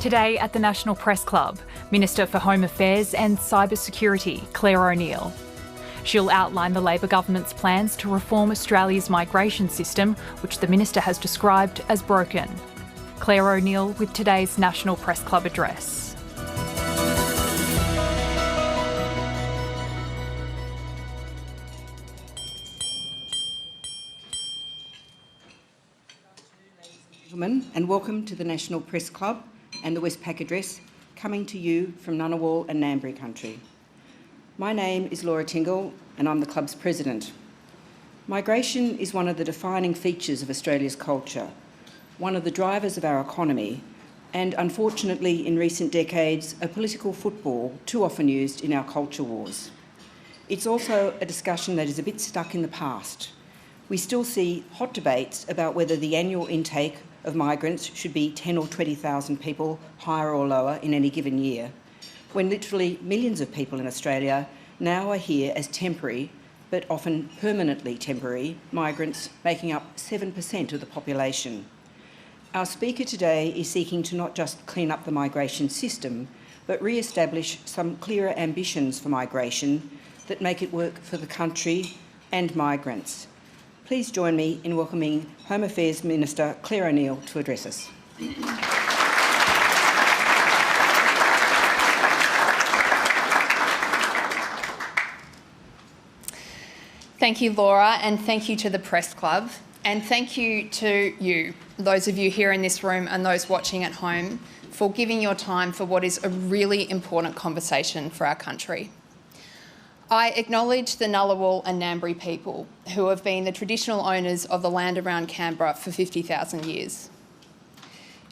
Today at the National Press Club, Minister for Home Affairs and Cybersecurity, Clare O'Neil. She'll outline the Labor government's plans to reform Australia's migration system, which the Minister has described as broken. Clare O'Neil with today's National Press Club address. And welcome to the National Press Club and the Westpac Address, coming to you from Ngunnawal and Ngambri country. My name is Laura Tingle and I'm the club's president. Migration is one of the defining features of Australia's culture, one of the drivers of our economy, and unfortunately in recent decades a political football too often used in our culture wars. It's also a discussion that is a bit stuck in the past. We still see hot debates about whether the annual intake of migrants should be 10 or 20,000 people, higher or lower, in any given year, when literally millions of people in Australia now are here as temporary, but often permanently temporary, migrants making up 7% of the population. Our speaker today is seeking to not just clean up the migration system, but re-establish some clearer ambitions for migration that make it work for the country and migrants. Please join me in welcoming Home Affairs Minister Clare O'Neil to address us. Thank you, Laura, and thank you to the Press Club, and thank you to you, those of you here in this room and those watching at home, for giving your time for what is a really important conversation for our country. I acknowledge the Ngunnawal and Ngambri people who have been the traditional owners of the land around Canberra for 50,000 years.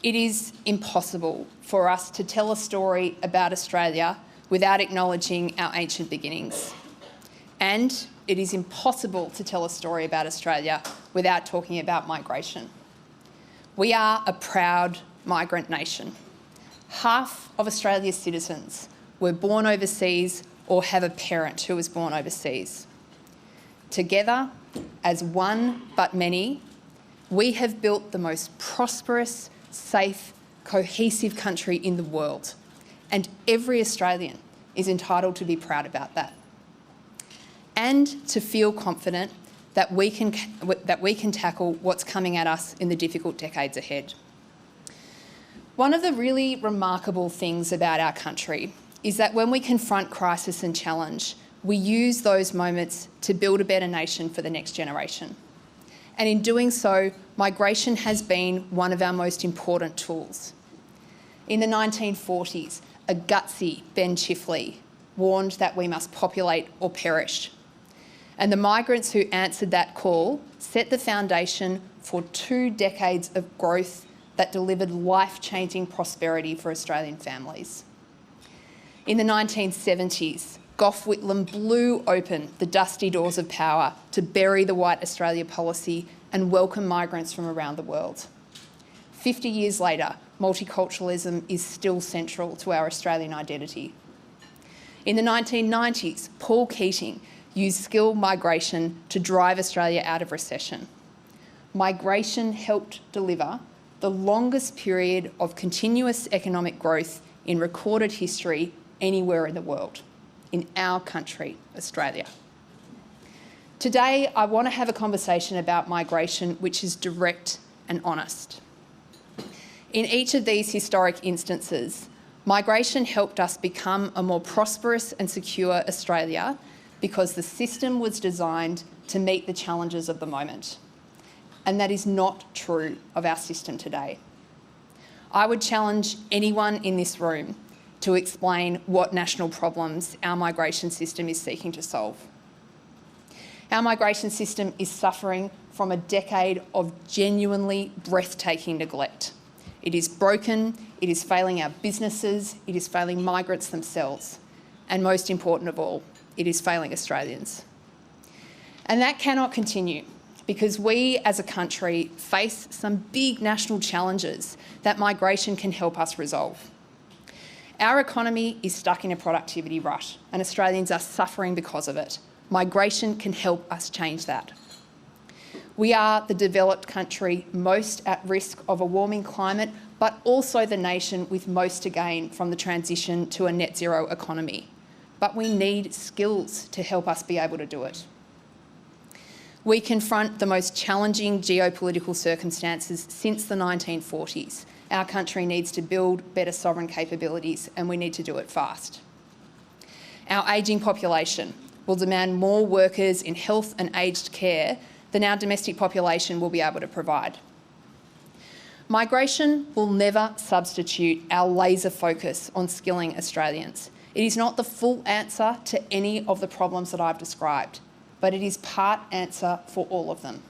It is impossible for us to tell a story about Australia without acknowledging our ancient beginnings. And it is impossible to tell a story about Australia without talking about migration. We are a proud migrant nation. Half of Australia's citizens were born overseas or have a parent who was born overseas. Together, as one but many, we have built the most prosperous, safe, cohesive country in the world, and every Australian is entitled to be proud about that, and to feel confident that we can tackle what's coming at us in the difficult decades ahead. One of the really remarkable things about our country is that when we confront crisis and challenge, we use those moments to build a better nation for the next generation. And in doing so, migration has been one of our most important tools. In the 1940s, a gutsy Ben Chifley warned that we must populate or perish. And the migrants who answered that call set the foundation for 2 decades of growth that delivered life-changing prosperity for Australian families. In the 1970s, Gough Whitlam blew open the dusty doors of power to bury the White Australia policy and welcome migrants from around the world. 50 years later, multiculturalism is still central to our Australian identity. In the 1990s, Paul Keating used skilled migration to drive Australia out of recession. Migration helped deliver the longest period of continuous economic growth in recorded history anywhere in the world, in our country, Australia. Today, I want to have a conversation about migration which is direct and honest. In each of these historic instances, migration helped us become a more prosperous and secure Australia because the system was designed to meet the challenges of the moment. And that is not true of our system today. I would challenge anyone in this room to explain what national problems our migration system is seeking to solve. Our migration system is suffering from a decade of genuinely breathtaking neglect. It is broken, it is failing our businesses, it is failing migrants themselves, and most important of all, it is failing Australians. And that cannot continue because we as a country face some big national challenges that migration can help us resolve. Our economy is stuck in a productivity rut and Australians are suffering because of it. Migration can help us change that. We are the developed country most at risk of a warming climate but also the nation with most to gain from the transition to a net zero economy. But we need skills to help us be able to do it. We confront the most challenging geopolitical circumstances since the 1940s. Our country needs to build better sovereign capabilities, and we need to do it fast. Our ageing population will demand more workers in health and aged care than our domestic population will be able to provide. Migration will never substitute our laser focus on skilling Australians. It is not the full answer to any of the problems that I've described, but it is part answer for all of them.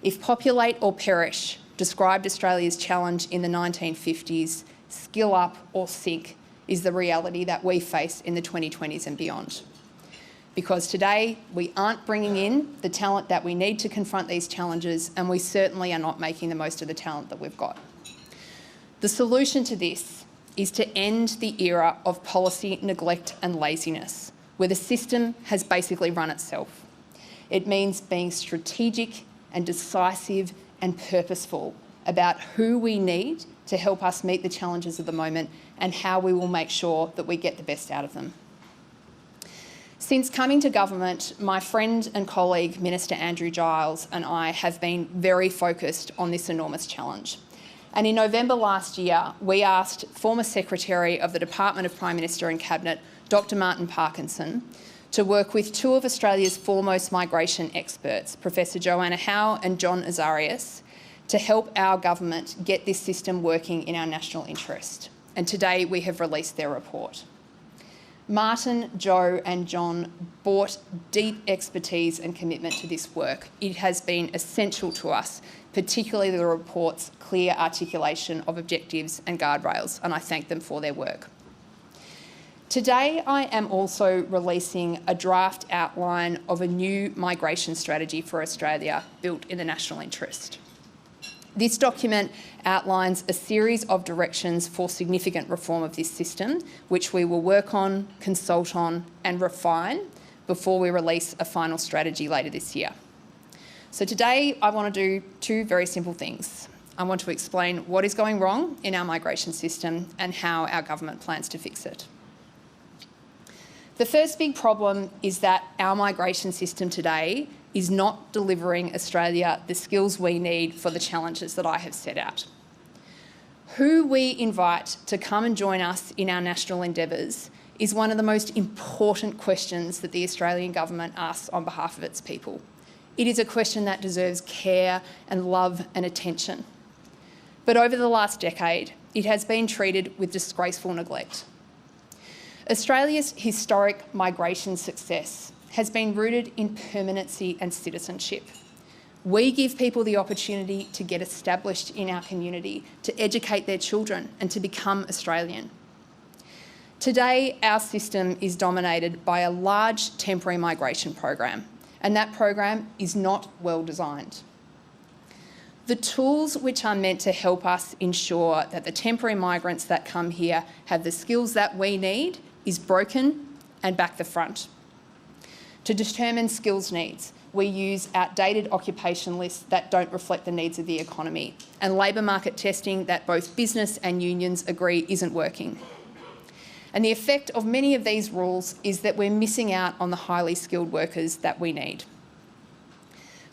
If populate or perish described Australia's challenge in the 1950s, skill up or sink is the reality that we face in the 2020s and beyond. Because today we aren't bringing in the talent that we need to confront these challenges, and we certainly are not making the most of the talent that we've got. The solution to this is to end the era of policy neglect and laziness, where the system has basically run itself. It means being strategic and decisive and purposeful about who we need to help us meet the challenges of the moment and how we will make sure that we get the best out of them. Since coming to government, my friend and colleague, Minister Andrew Giles, and I have been very focused on this enormous challenge. And in November last year, we asked former Secretary of the Department of Prime Minister and Cabinet, Dr. Martin Parkinson, to work with two of Australia's foremost migration experts, Professor Joanna Howe and John Azarias, to help our government get this system working in our national interest. And today we have released their report. Martin, Joe and John brought deep expertise and commitment to this work. It has been essential to us, particularly the report's clear articulation of objectives and guardrails, and I thank them for their work. Today, I am also releasing a draft outline of a new migration strategy for Australia built in the national interest. This document outlines a series of directions for significant reform of this system, which we will work on, consult on and refine before we release a final strategy later this year. So today I want to do two very simple things. I want to explain what is going wrong in our migration system and how our government plans to fix it. The first big problem is that our migration system today is not delivering Australia the skills we need for the challenges that I have set out. Who we invite to come and join us in our national endeavours is one of the most important questions that the Australian government asks on behalf of its people. It is a question that deserves care and love and attention. But over the last decade, it has been treated with disgraceful neglect. Australia's historic migration success has been rooted in permanency and citizenship. We give people the opportunity to get established in our community, to educate their children and to become Australian. Today, our system is dominated by a large temporary migration program, and that program is not well designed. The tools which are meant to help us ensure that the temporary migrants that come here have the skills that we need is broken and back the front. To determine skills needs, we use outdated occupation lists that don't reflect the needs of the economy, and labour market testing that both business and unions agree isn't working. And the effect of many of these rules is that we're missing out on the highly skilled workers that we need.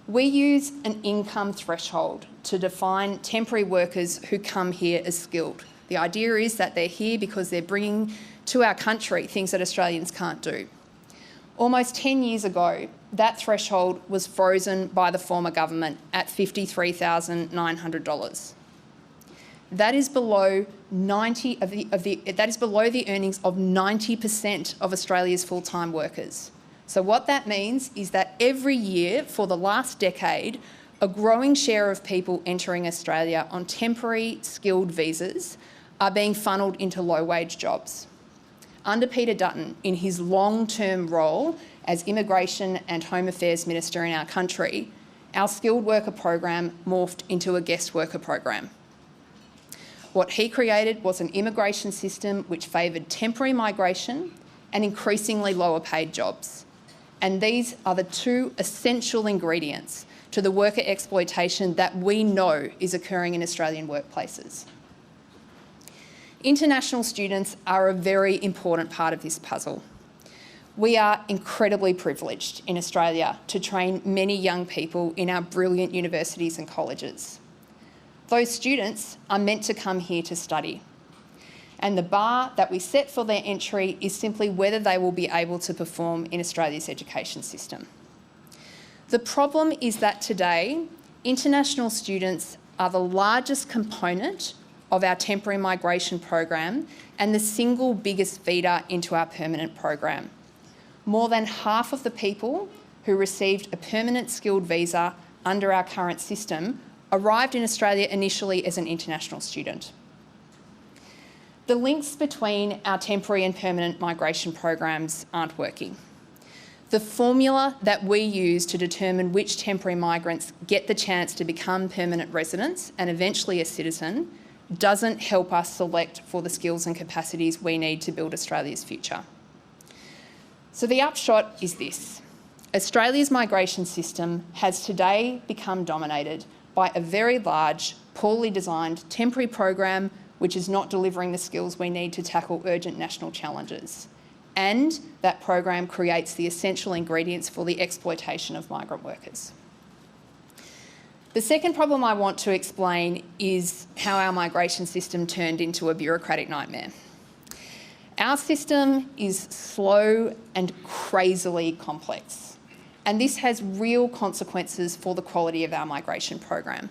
We use an income threshold to define temporary workers who come here as skilled. The idea is that they're here because they're bringing to our country things that Australians can't do. Almost 10 years ago, that threshold was frozen by the former government at $53,900. That is below the earnings of 90% of Australia's full-time workers. So what that means is that every year for the last decade, a growing share of people entering Australia on temporary skilled visas are being funnelled into low-wage jobs. Under Peter Dutton, in his long-term role as Immigration and Home Affairs Minister in our country, our skilled worker program morphed into a guest worker program. What he created was an immigration system which favoured temporary migration and increasingly lower paid jobs. And these are the two essential ingredients to the worker exploitation that we know is occurring in Australian workplaces. International students are a very important part of this puzzle. We are incredibly privileged in Australia to train many young people in our brilliant universities and colleges. Those students are meant to come here to study, and the bar that we set for their entry is simply whether they will be able to perform in Australia's education system. The problem is that today, international students are the largest component of our temporary migration program and the single biggest feeder into our permanent program. More than half of the people who received a permanent skilled visa under our current system arrived in Australia initially as an international student. The links between our temporary and permanent migration programs aren't working. The formula that we use to determine which temporary migrants get the chance to become permanent residents and eventually a citizen doesn't help us select for the skills and capacities we need to build Australia's future. So the upshot is this. Australia's migration system has today become dominated by a very large, poorly designed temporary program which is not delivering the skills we need to tackle urgent national challenges. And that program creates the essential ingredients for the exploitation of migrant workers. The second problem I want to explain is how our migration system turned into a bureaucratic nightmare. Our system is slow and crazily complex, and this has real consequences for the quality of our migration program.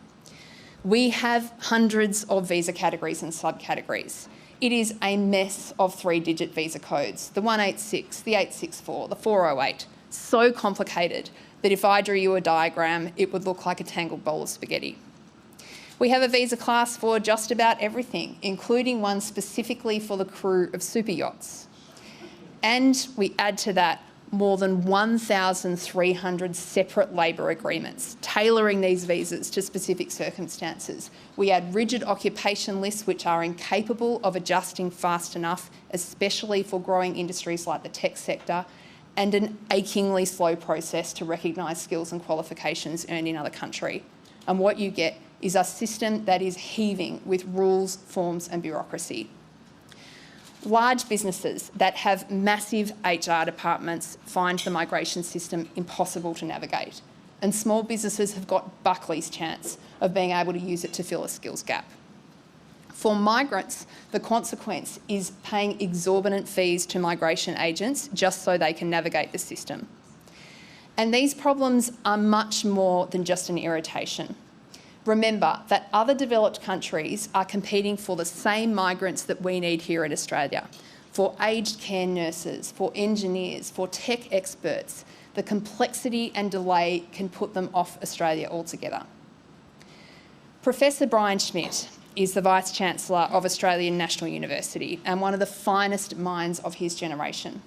We have hundreds of visa categories and subcategories. It is a mess of 3-digit visa codes, the 186, the 864, the 408, so complicated that if I drew you a diagram, it would look like a tangled bowl of spaghetti. We have a visa class for just about everything, including one specifically for the crew of super yachts. And we add to that more than 1,300 separate labour agreements, tailoring these visas to specific circumstances. We add rigid occupation lists which are incapable of adjusting fast enough, especially for growing industries like the tech sector, and an achingly slow process to recognise skills and qualifications earned in other country. And what you get is a system that is heaving with rules, forms and bureaucracy. Large businesses that have massive HR departments find the migration system impossible to navigate, and small businesses have got Buckley's chance of being able to use it to fill a skills gap. For migrants, the consequence is paying exorbitant fees to migration agents just so they can navigate the system. And these problems are much more than just an irritation. Remember that other developed countries are competing for the same migrants that we need here in Australia, for aged care nurses, for engineers, for tech experts. The complexity and delay can put them off Australia altogether. Professor Brian Schmidt is the Vice-Chancellor of Australian National University and one of the finest minds of his generation.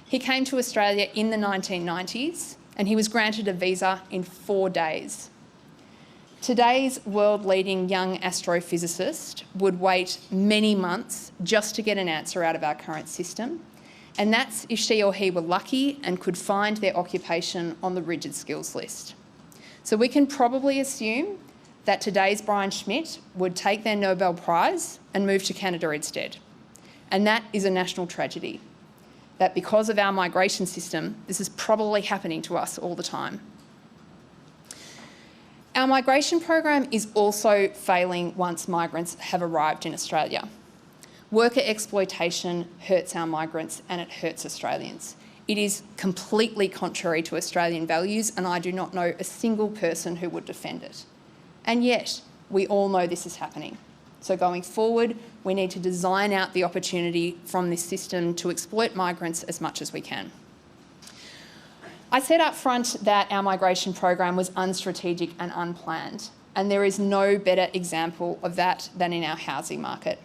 He came to Australia in the 1990s and he was granted a visa in 4 days. Today's world-leading young astrophysicist would wait many months just to get an answer out of our current system, and that's if she or he were lucky and could find their occupation on the rigid skills list. So we can probably assume that today's Brian Schmidt would take their Nobel Prize and move to Canada instead. And that is a national tragedy, that because of our migration system, this is probably happening to us all the time. Our migration program is also failing once migrants have arrived in Australia. Worker exploitation hurts our migrants and it hurts Australians. It is completely contrary to Australian values, and I do not know a single person who would defend it. And yet, we all know this is happening. So going forward, we need to design out the opportunity from this system to exploit migrants as much as we can. I said up front that our migration program was unstrategic and unplanned, and there is no better example of that than in our housing market.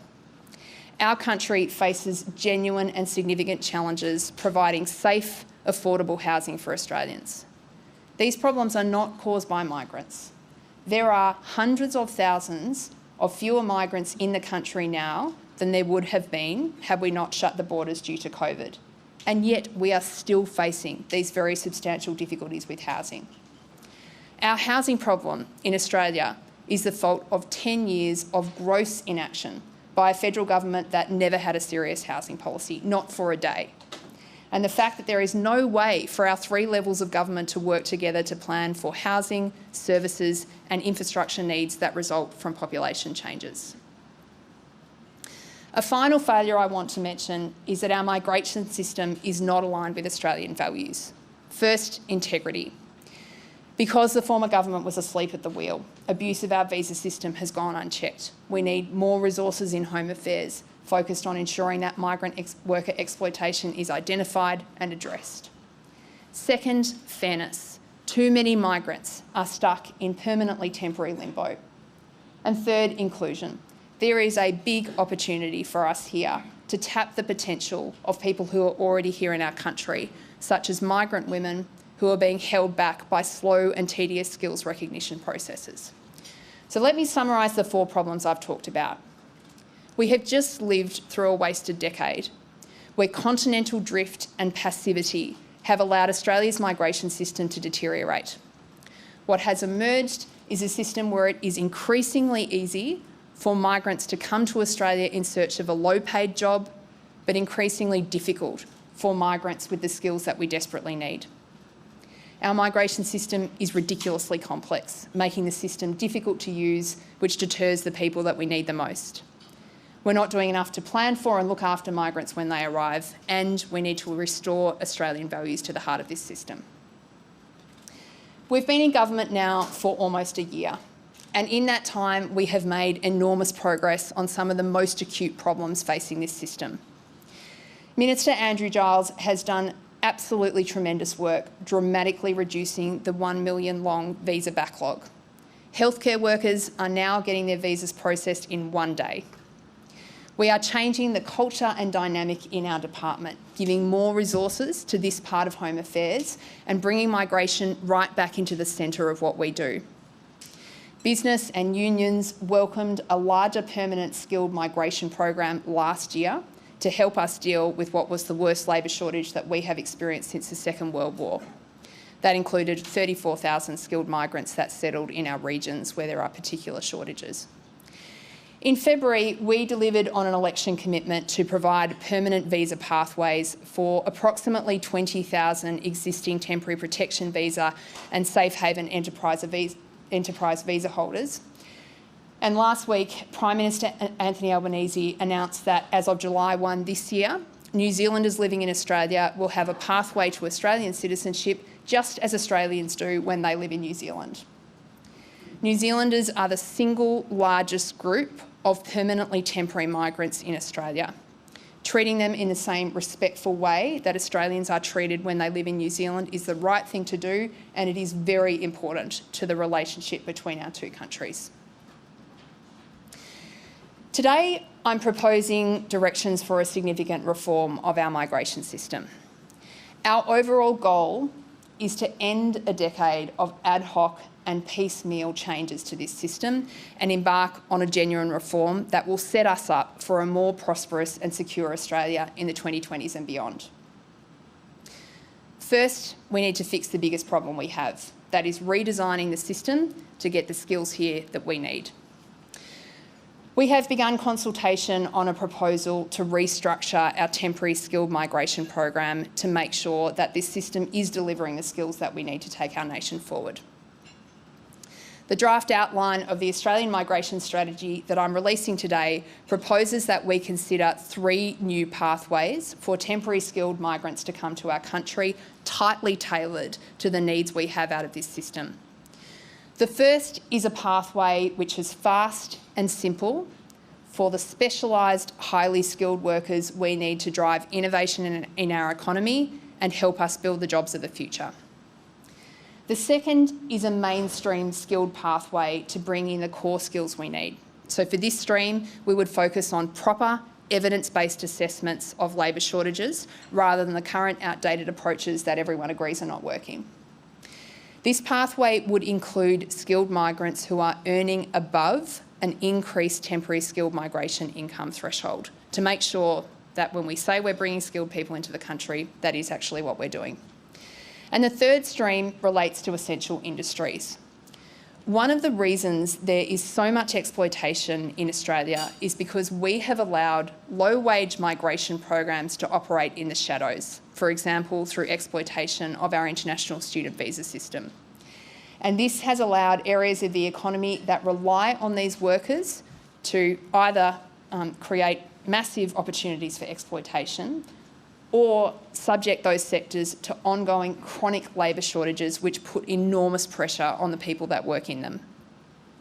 Our country faces genuine and significant challenges providing safe, affordable housing for Australians. These problems are not caused by migrants. There are hundreds of thousands of fewer migrants in the country now than there would have been had we not shut the borders due to COVID. And yet we are still facing these very substantial difficulties with housing. Our housing problem in Australia is the fault of 10 years of gross inaction by a federal government that never had a serious housing policy, not for a day. And the fact that there is no way for our three levels of government to work together to plan for housing, services and infrastructure needs that result from population changes. A final failure I want to mention is that our migration system is not aligned with Australian values. First, integrity. Because the former government was asleep at the wheel, abuse of our visa system has gone unchecked. We need more resources in Home Affairs, focused on ensuring that migrant worker exploitation is identified and addressed. Second, fairness. Too many migrants are stuck in permanently temporary limbo. And third, inclusion. There is a big opportunity for us here to tap the potential of people who are already here in our country, such as migrant women who are being held back by slow and tedious skills recognition processes. So let me summarise the four problems I've talked about. We have just lived through a wasted decade where continental drift and passivity have allowed Australia's migration system to deteriorate. What has emerged is a system where it is increasingly easy for migrants to come to Australia in search of a low-paid job, but increasingly difficult for migrants with the skills that we desperately need. Our migration system is ridiculously complex, making the system difficult to use, which deters the people that we need the most. We're not doing enough to plan for and look after migrants when they arrive, and we need to restore Australian values to the heart of this system. We've been in government now for almost a year, and in that time we have made enormous progress on some of the most acute problems facing this system. Minister Andrew Giles has done absolutely tremendous work, dramatically reducing the 1 million long visa backlog. Healthcare workers are now getting their visas processed in one day. We are changing the culture and dynamic in our department, giving more resources to this part of Home Affairs and bringing migration right back into the centre of what we do. Business and unions welcomed a larger permanent skilled migration program last year to help us deal with what was the worst labour shortage that we have experienced since the Second World War. That included 34,000 skilled migrants that settled in our regions where there are particular shortages. In February, we delivered on an election commitment to provide permanent visa pathways for approximately 20,000 existing temporary protection visa and safe haven enterprise visa holders. And last week, Prime Minister Anthony Albanese announced that as of July 1 this year, New Zealanders living in Australia will have a pathway to Australian citizenship just as Australians do when they live in New Zealand. New Zealanders are the single largest group of permanently temporary migrants in Australia. Treating them in the same respectful way that Australians are treated when they live in New Zealand is the right thing to do, and it is very important to the relationship between our two countries. Today, I'm proposing directions for a significant reform of our migration system. Our overall goal is to end a decade of ad hoc and piecemeal changes to this system and embark on a genuine reform that will set us up for a more prosperous and secure Australia in the 2020s and beyond. First, we need to fix the biggest problem we have, that is redesigning the system to get the skills here that we need. We have begun consultation on a proposal to restructure our temporary skilled migration program to make sure that this system is delivering the skills that we need to take our nation forward. The draft outline of the Australian migration strategy that I'm releasing today proposes that we consider 3 new pathways for temporary skilled migrants to come to our country, tightly tailored to the needs we have out of this system. The first is a pathway which is fast and simple for the specialised, highly skilled workers we need to drive innovation in our economy and help us build the jobs of the future. The second is a mainstream skilled pathway to bring in the core skills we need. So for this stream, we would focus on proper evidence-based assessments of labour shortages rather than the current outdated approaches that everyone agrees are not working. This pathway would include skilled migrants who are earning above an increased temporary skilled migration income threshold to make sure that when we say we're bringing skilled people into the country, that is actually what we're doing. And the third stream relates to essential industries. One of the reasons there is so much exploitation in Australia is because we have allowed low-wage migration programs to operate in the shadows, for example, through exploitation of our international student visa system. And this has allowed areas of the economy that rely on these workers to either create massive opportunities for exploitation or subject those sectors to ongoing chronic labour shortages which put enormous pressure on the people that work in them.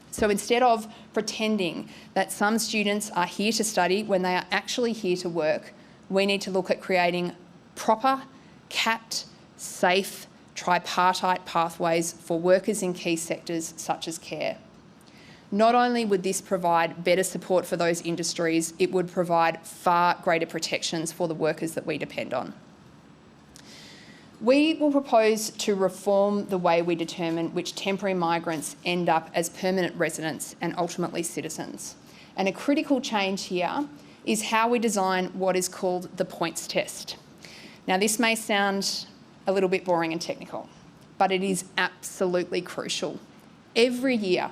So instead of pretending that some students are here to study when they are actually here to work, we need to look at creating proper, capped, safe, tripartite pathways for workers in key sectors such as care. Not only would this provide better support for those industries, it would provide far greater protections for the workers that we depend on. We will propose to reform the way we determine which temporary migrants end up as permanent residents and ultimately citizens. And a critical change here is how we design what is called the points test. Now, this may sound a little bit boring and technical, but it is absolutely crucial. Every year,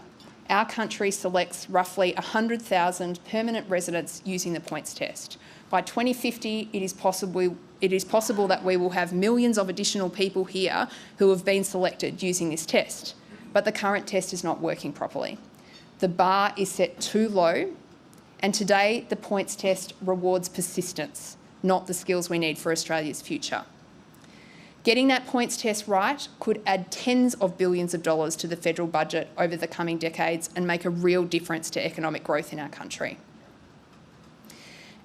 our country selects roughly 100,000 permanent residents using the points test. By 2050, it is possible that we will have millions of additional people here who have been selected using this test, but the current test is not working properly. The bar is set too low, and today the points test rewards persistence, not the skills we need for Australia's future. Getting that points test right could add tens of billions of dollars to the federal budget over the coming decades and make a real difference to economic growth in our country.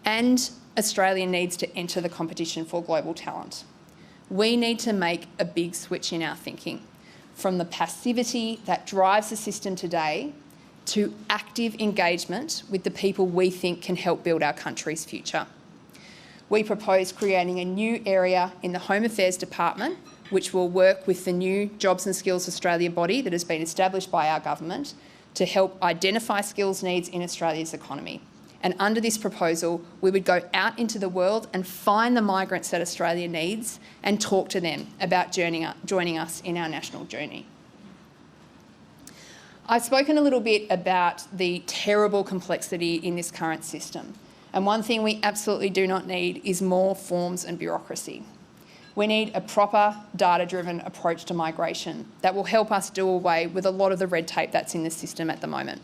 And Australia needs to enter the competition for global talent. We need to make a big switch in our thinking, from the passivity that drives the system today to active engagement with the people we think can help build our country's future. We propose creating a new area in the Home Affairs Department, which will work with the new Jobs and Skills Australia body that has been established by our government to help identify skills needs in Australia's economy. And under this proposal, we would go out into the world and find the migrants that Australia needs and talk to them about joining us in our national journey. I've spoken a little bit about the terrible complexity in this current system. And one thing we absolutely do not need is more forms and bureaucracy. We need a proper, data-driven approach to migration that will help us do away with a lot of the red tape that's in the system at the moment.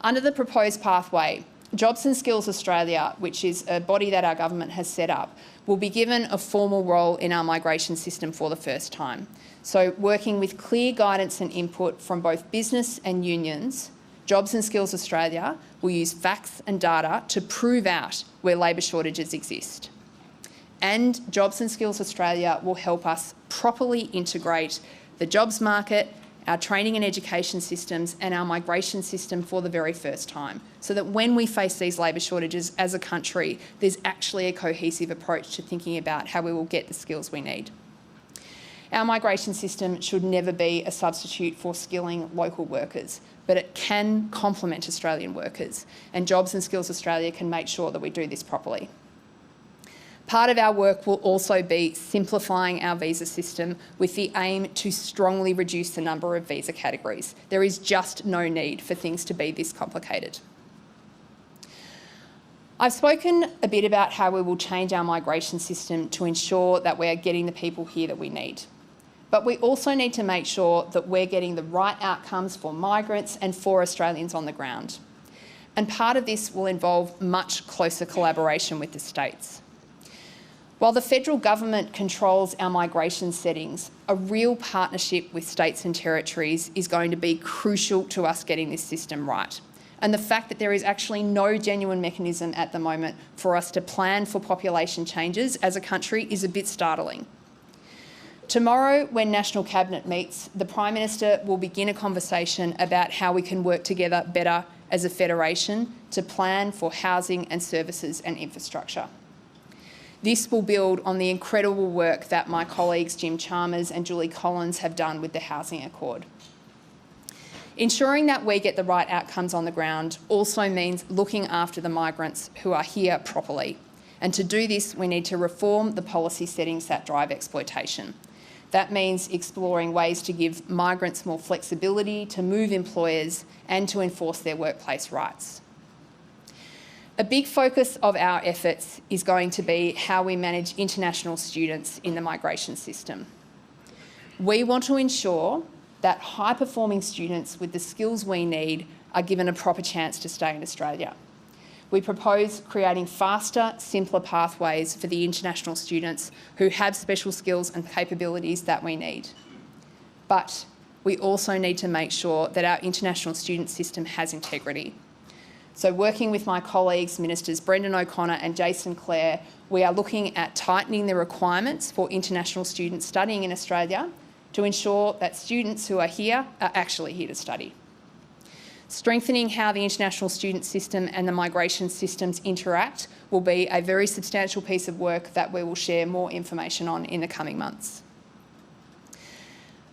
Under the proposed pathway, Jobs and Skills Australia, which is a body that our government has set up, will be given a formal role in our migration system for the first time. So working with clear guidance and input from both business and unions, Jobs and Skills Australia will use facts and data to prove out where labour shortages exist. And Jobs and Skills Australia will help us properly integrate the jobs market, our training and education systems and our migration system for the very first time, so that when we face these labour shortages as a country, there's actually a cohesive approach to thinking about how we will get the skills we need. Our migration system should never be a substitute for skilling local workers, but it can complement Australian workers, and Jobs and Skills Australia can make sure that we do this properly. Part of our work will also be simplifying our visa system with the aim to strongly reduce the number of visa categories. There is just no need for things to be this complicated. I've spoken a bit about how we will change our migration system to ensure that we are getting the people here that we need. But we also need to make sure that we're getting the right outcomes for migrants and for Australians on the ground. And part of this will involve much closer collaboration with the states. While the federal government controls our migration settings, a real partnership with states and territories is going to be crucial to us getting this system right. And the fact that there is actually no genuine mechanism at the moment for us to plan for population changes as a country is a bit startling. Tomorrow, when National Cabinet meets, the Prime Minister will begin a conversation about how we can work together better as a federation to plan for housing and services and infrastructure. This will build on the incredible work that my colleagues Jim Chalmers and Julie Collins have done with the Housing Accord. Ensuring that we get the right outcomes on the ground also means looking after the migrants who are here properly. And to do this, we need to reform the policy settings that drive exploitation. That means exploring ways to give migrants more flexibility, to move employers and to enforce their workplace rights. A big focus of our efforts is going to be how we manage international students in the migration system. We want to ensure that high-performing students with the skills we need are given a proper chance to stay in Australia. We propose creating faster, simpler pathways for the international students who have special skills and capabilities that we need. But we also need to make sure that our international student system has integrity. So working with my colleagues, Ministers Brendan O'Connor and Jason Clare, we are looking at tightening the requirements for international students studying in Australia to ensure that students who are here are actually here to study. Strengthening how the international student system and the migration systems interact will be a very substantial piece of work that we will share more information on in the coming months.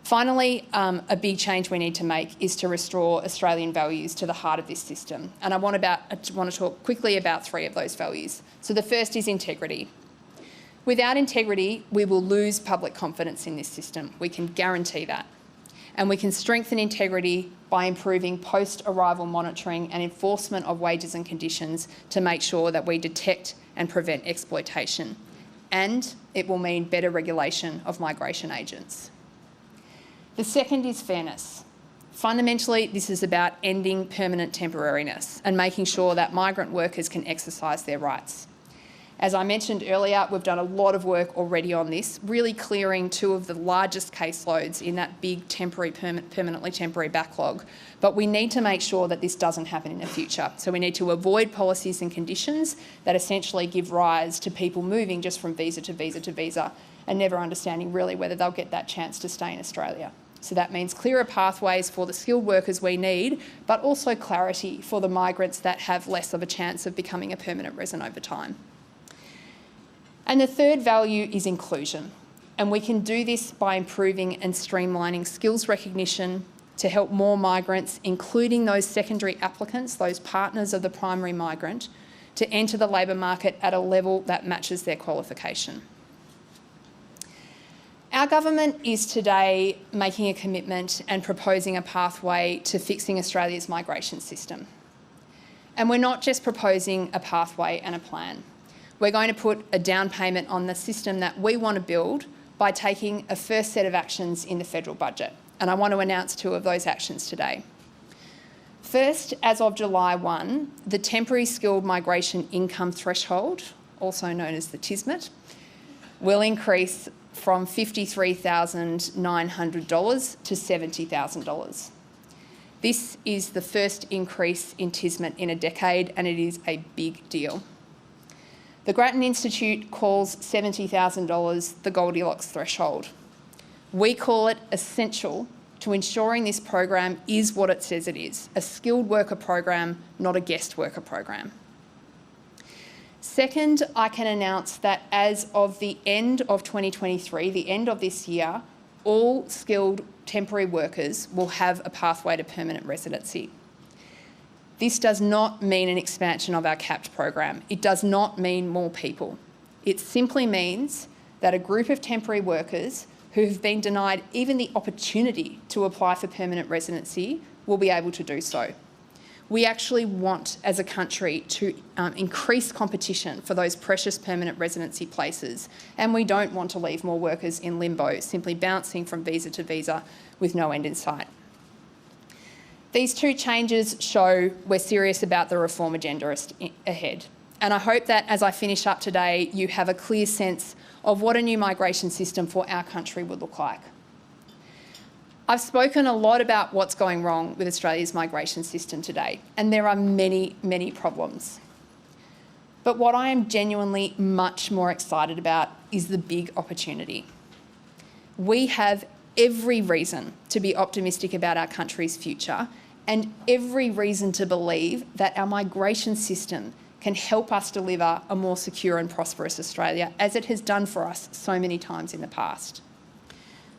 Finally, a big change we need to make is to restore Australian values to the heart of this system. And I want to talk quickly about 3 of those values. So the first is integrity. Without integrity, we will lose public confidence in this system. We can guarantee that. And we can strengthen integrity by improving post-arrival monitoring and enforcement of wages and conditions to make sure that we detect and prevent exploitation. And it will mean better regulation of migration agents. The second is fairness. Fundamentally, this is about ending permanent temporariness and making sure that migrant workers can exercise their rights. As I mentioned earlier, we've done a lot of work already on this, really clearing 2 of the largest caseloads in that big permanently temporary backlog. But we need to make sure that this doesn't happen in the future. So we need to avoid policies and conditions that essentially give rise to people moving just from visa to visa to visa and never understanding really whether they'll get that chance to stay in Australia. So that means clearer pathways for the skilled workers we need, but also clarity for the migrants that have less of a chance of becoming a permanent resident over time. And the third value is inclusion. And we can do this by improving and streamlining skills recognition to help more migrants, including those secondary applicants, those partners of the primary migrant, to enter the labour market at a level that matches their qualification. Our government is today making a commitment and proposing a pathway to fixing Australia's migration system. And we're not just proposing a pathway and a plan. We're going to put a down payment on the system that we want to build by taking a first set of actions in the federal budget. And I want to announce 2 of those actions today. First, as of July 1, the temporary skilled migration income threshold, also known as the TSMIT, will increase from $53,900 to $70,000. This is the first increase in TSMIT in a decade, and it is a big deal. The Grattan Institute calls $70,000 the Goldilocks threshold. We call it essential to ensuring this program is what it says it is, a skilled worker program, not a guest worker program. Second, I can announce that as of the end of 2023, the end of this year, all skilled temporary workers will have a pathway to permanent residency. This does not mean an expansion of our capped program. It does not mean more people. It simply means that a group of temporary workers who have been denied even the opportunity to apply for permanent residency will be able to do so. We actually want, as a country, to increase competition for those precious permanent residency places, and we don't want to leave more workers in limbo, simply bouncing from visa to visa with no end in sight. These 2 changes show we're serious about the reform agenda ahead. And I hope that as I finish up today, you have a clear sense of what a new migration system for our country would look like. I've spoken a lot about what's going wrong with Australia's migration system today, and there are many, many problems. But what I am genuinely much more excited about is the big opportunity. We have every reason to be optimistic about our country's future and every reason to believe that our migration system can help us deliver a more secure and prosperous Australia, as it has done for us so many times in the past.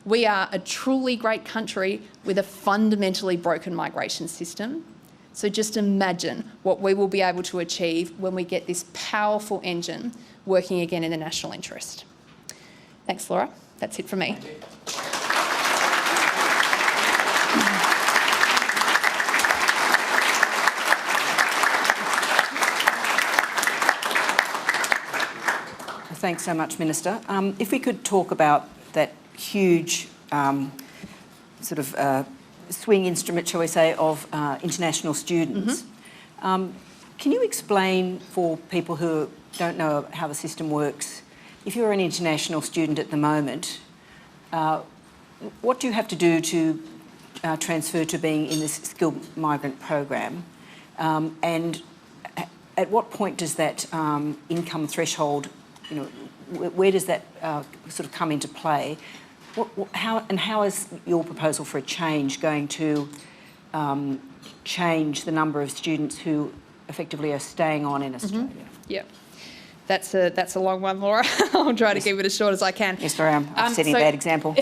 We are a truly great country with a fundamentally broken migration system. So just imagine what we will be able to achieve when we get this powerful engine working again in the national interest. Thanks, Laura. That's it from me. Thanks so much, Minister. If we could talk about that huge swing instrument, shall we say, of international students. Can you explain for people who don't know how the system works, if you're an international student at the moment, what do you have to do to transfer to being in this skilled migrant program? And at what point does that income threshold, where does that sort of come into play? How is your proposal for a change going to change the number of students who effectively are staying on in Australia? Yep. That's a long one, Laura. I'll try to keep it as short as I can. Yes, sorry, I'm setting a bad example.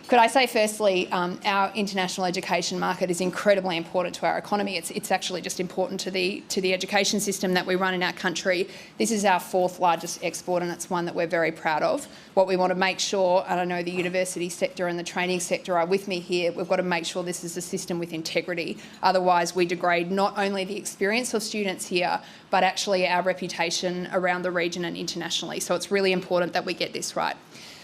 Could I say firstly, our international education market is incredibly important to our economy. It's actually just important to the education system that we run in our country. This is our 4th largest export, and it's one that we're very proud of. What we want to make sure, and I know the university sector and the training sector are with me here, we've got to make sure this is a system with integrity. Otherwise, we degrade not only the experience of students here, but actually our reputation around the region and internationally. So it's really important that we get this right.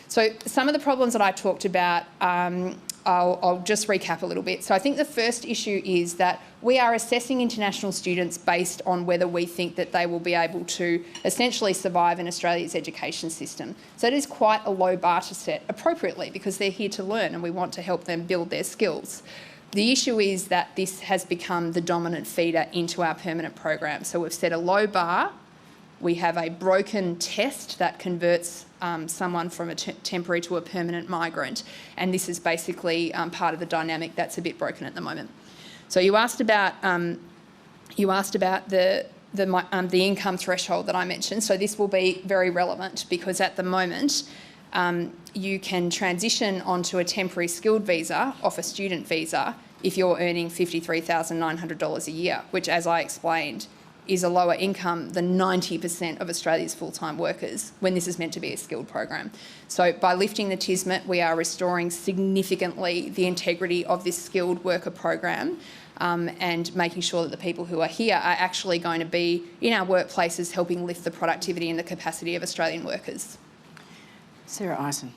So some of the problems that I talked about, I'll just recap a little bit. So I think the first issue is that we are assessing international students based on whether we think that they will be able to essentially survive in Australia's education system. So it is quite a low bar to set appropriately because they're here to learn and we want to help them build their skills. The issue is that this has become the dominant feeder into our permanent program. So we've set a low bar. We have a broken test that converts someone from a temporary to a permanent migrant, and this is basically part of the dynamic that's a bit broken at the moment. So you asked about the income threshold that I mentioned. So this will be very relevant because at the moment you can transition onto a temporary skilled visa off a student visa if you're earning $53,900 a year, which, as I explained, is a lower income than 90% of Australia's full-time workers when this is meant to be a skilled program. So by lifting the Tismet, we are restoring significantly the integrity of this skilled worker program and making sure that the people who are here are actually going to be in our workplaces helping lift the productivity and the capacity of Australian workers. Sarah Eisen.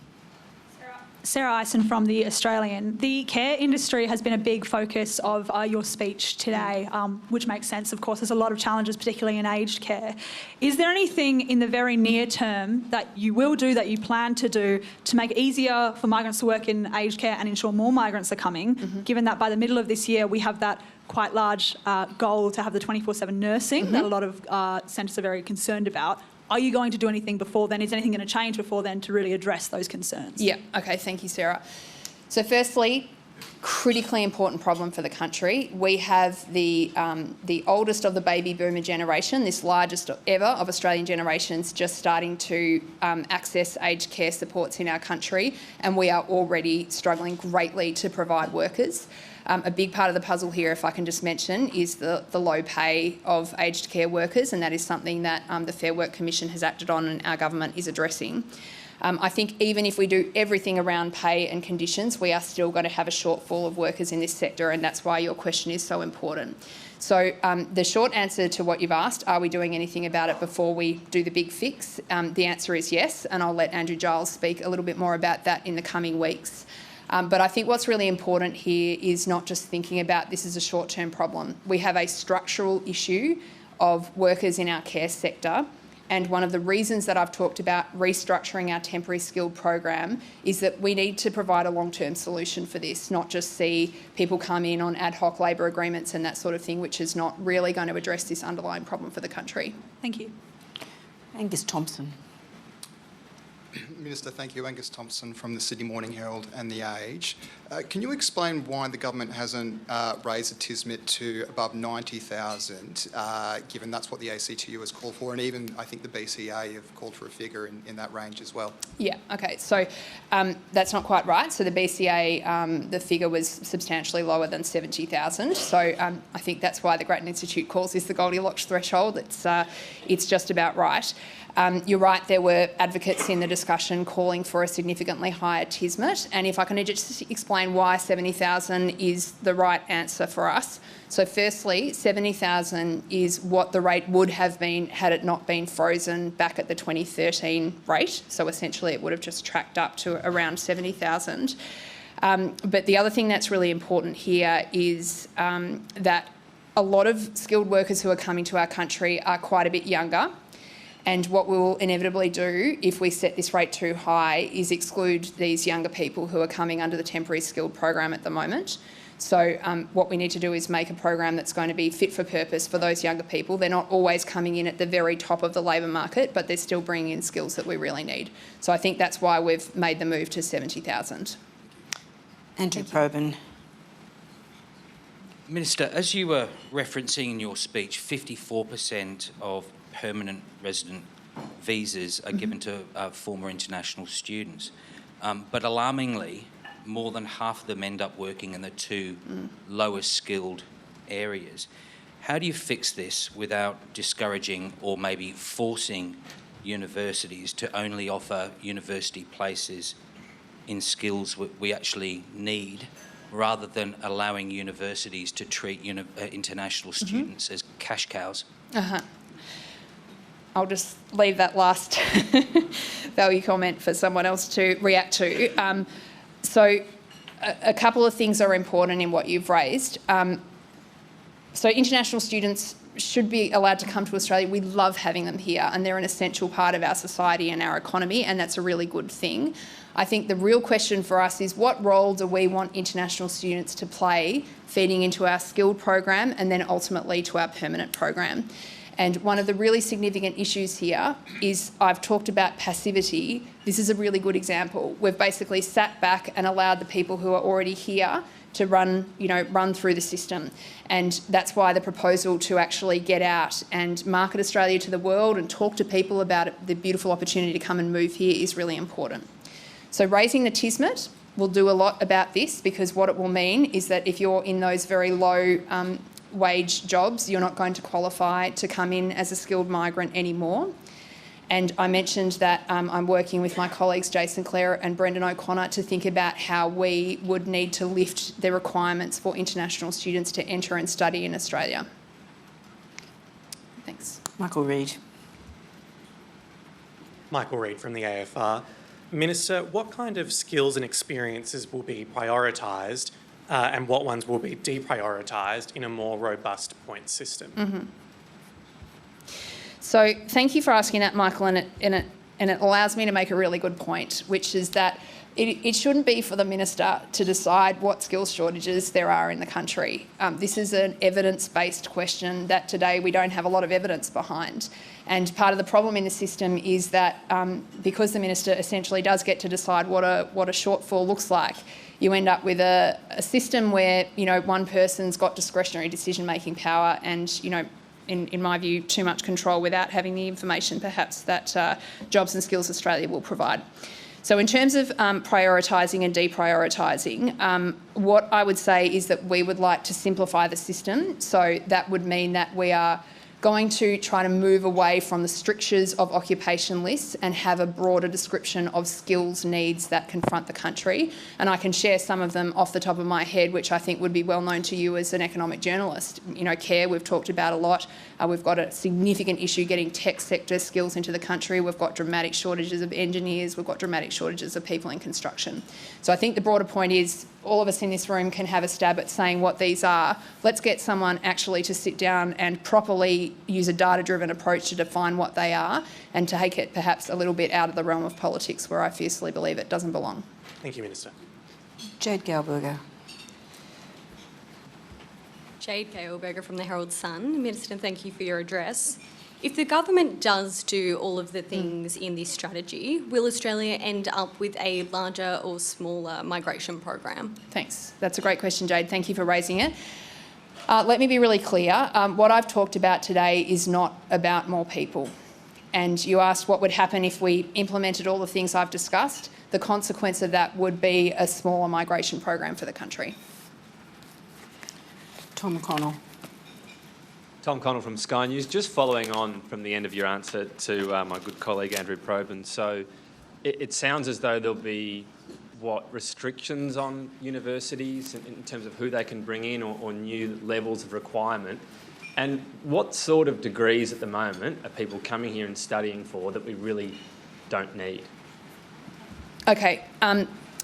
Sarah Eisen from The Australian. The care industry has been a big focus of your speech today, which makes sense, of course. There's a lot of challenges, particularly in aged care. Is there anything in the very near term that you will do, that you plan to do, to make it easier for migrants to work in aged care and ensure more migrants are coming, given that by the middle of this year we have that quite large goal to have the 24/7 nursing that a lot of centres are very concerned about? Are you going to do anything before then? Is anything going to change before then to really address those concerns? Yeah, okay, thank you, Sarah. So firstly, critically important problem for the country. We have the oldest of the baby boomer generation, this largest ever of Australian generations, just starting to access aged care supports in our country, and we are already struggling greatly to provide workers. A big part of the puzzle here, if I can just mention, is the low pay of aged care workers, and that is something that the Fair Work Commission has acted on and our government is addressing. I think even if we do everything around pay and conditions, we are still going to have a shortfall of workers in this sector, and that's why your question is so important. So the short answer to what you've asked, are we doing anything about it before we do the big fix? The answer is yes, and I'll let Andrew Giles speak a little bit more about that in the coming weeks. But I think what's really important here is not just thinking about this as a short-term problem. We have a structural issue of workers in our care sector, and one of the reasons that I've talked about restructuring our temporary skilled program is that we need to provide a long-term solution for this, not just see people come in on ad hoc labour agreements and that sort of thing, which is not really going to address this underlying problem for the country. Thank you. Angus Thompson. Minister, thank you. Angus Thompson from the Sydney Morning Herald and The Age. Can you explain why the government hasn't raised the Tismet to above 90,000, given that's what the ACTU has called for, and even I think the BCA have called for a figure in that range as well? Yeah, okay. So that's not quite right. So the BCA, the figure was substantially lower than 70,000. So I think that's why the Grattan Institute calls this the Goldilocks threshold. It's just about right. You're right, there were advocates in the discussion calling for a significantly higher TISMIT. And if I can just explain why 70,000 is the right answer for us. So firstly, 70,000 is what the rate would have been had it not been frozen back at the 2013 rate. So essentially it would have just tracked up to around 70,000. But the other thing that's really important here is that a lot of skilled workers who are coming to our country are quite a bit younger. And what we will inevitably do if we set this rate too high is exclude these younger people who are coming under the temporary skilled program at the moment. So what we need to do is make a program that's going to be fit for purpose for those younger people. They're not always coming in at the very top of the labour market, but they're still bringing in skills that we really need. So I think that's why we've made the move to 70,000. Andrew Probyn. Minister, as you were referencing in your speech, 54% of permanent resident visas are given to former international students. But alarmingly, more than half of them end up working in the two lowest skilled areas. How do you fix this without discouraging or maybe forcing universities to only offer university places in skills we actually need, rather than allowing universities to treat international students as cash cows? I'll just leave that last value comment for someone else to react to. So a couple of things are important in what you've raised. So international students should be allowed to come to Australia. We love having them here, and they're an essential part of our society and our economy, and that's a really good thing. I think the real question for us is, what role do we want international students to play feeding into our skilled program and then ultimately to our permanent program? And one of the really significant issues here is, I've talked about passivity. This is a really good example. We've basically sat back and allowed the people who are already here to run through the system. And that's why the proposal to actually get out and market Australia to the world and talk to people about the beautiful opportunity to come and move here is really important. So raising the TISMIT will do a lot about this, because what it will mean is that if you're in those very low wage jobs, you're not going to qualify to come in as a skilled migrant anymore. And I mentioned that I'm working with my colleagues Jason Clare and Brendan O'Connor to think about how we would need to lift the requirements for international students to enter and study in Australia. Thanks. Michael Reid. Michael Reid from the AFR. Minister, what kind of skills and experiences will be prioritised and what ones will be deprioritised in a more robust points system? So thank you for asking that, Michael, and it allows me to make a really good point, which is that it shouldn't be for the minister to decide what skills shortages there are in the country. This is an evidence-based question that today we don't have a lot of evidence behind. And part of the problem in the system is that because the minister essentially does get to decide what a shortfall looks like, you end up with a system where, one person's got discretionary decision-making power and, in my view, too much control without having the information perhaps that Jobs and Skills Australia will provide. So in terms of prioritising and deprioritising, what I would say is that we would like to simplify the system. So that would mean that we are going to try to move away from the strictures of occupation lists and have a broader description of skills needs that confront the country. And I can share some of them off the top of my head, which I think would be well known to you as an economic journalist. Care we've talked about a lot. We've got a significant issue getting tech sector skills into the country. We've got dramatic shortages of engineers. We've got dramatic shortages of people in construction. So I think the broader point is, all of us in this room can have a stab at saying what these are. Let's get someone actually to sit down and properly use a data-driven approach to define what they are, and to take it perhaps a little bit out of the realm of politics, where I fiercely believe it doesn't belong. Thank you, Minister. Jade Galberger. Jade Galberger from the Herald Sun. Minister, thank you for your address. If the government does do all of the things in this strategy, will Australia end up with a larger or smaller migration program? Thanks. That's a great question, Jade. Thank you for raising it. Let me be really clear. What I've talked about today is not about more people. And you asked what would happen if we implemented all the things I've discussed. The consequence of that would be a smaller migration program for the country. Tom Connell. Tom Connell from Sky News. Just following on from the end of your answer to my good colleague Andrew Probyn. So it sounds as though there'll be, restrictions on universities in terms of who they can bring in or new levels of requirement. And what sort of degrees at the moment are people coming here and studying for that we really don't need? Okay,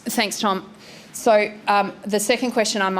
thanks, Tom. So the second question I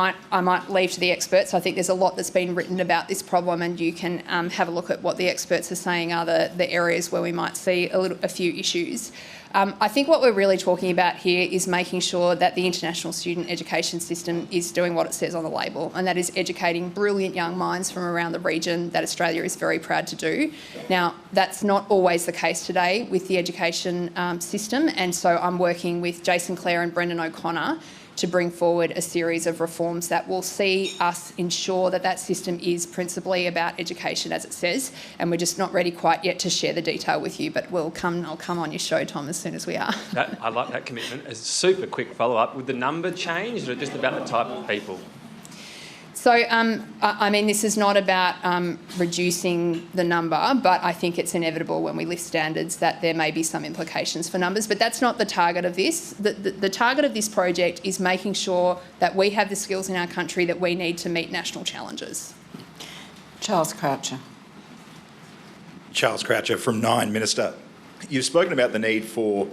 might leave to the experts. I think there's a lot that's been written about this problem, and you can have a look at what the experts are saying are the areas where we might see a few issues. I think what we're really talking about here is making sure that the international student education system is doing what it says on the label, and that is educating brilliant young minds from around the region that Australia is very proud to do. Now, that's not always the case today with the education system, and so I'm working with Jason Clare and Brendan O'Connor to bring forward a series of reforms that will see us ensure that that system is principally about education, as it says, and we're just not ready quite yet to share the detail with you, but I'll come on your show, Tom, as soon as we are. I like that commitment. A super quick follow-up. Would the number change, or just about the type of people? So, I mean, this is not about reducing the number, but I think it's inevitable when we lift standards that there may be some implications for numbers, but that's not the target of this. The target of this project is making sure that we have the skills in our country that we need to meet national challenges. Charles Croucher. Charles Croucher from Nine. Minister, you've spoken about the need for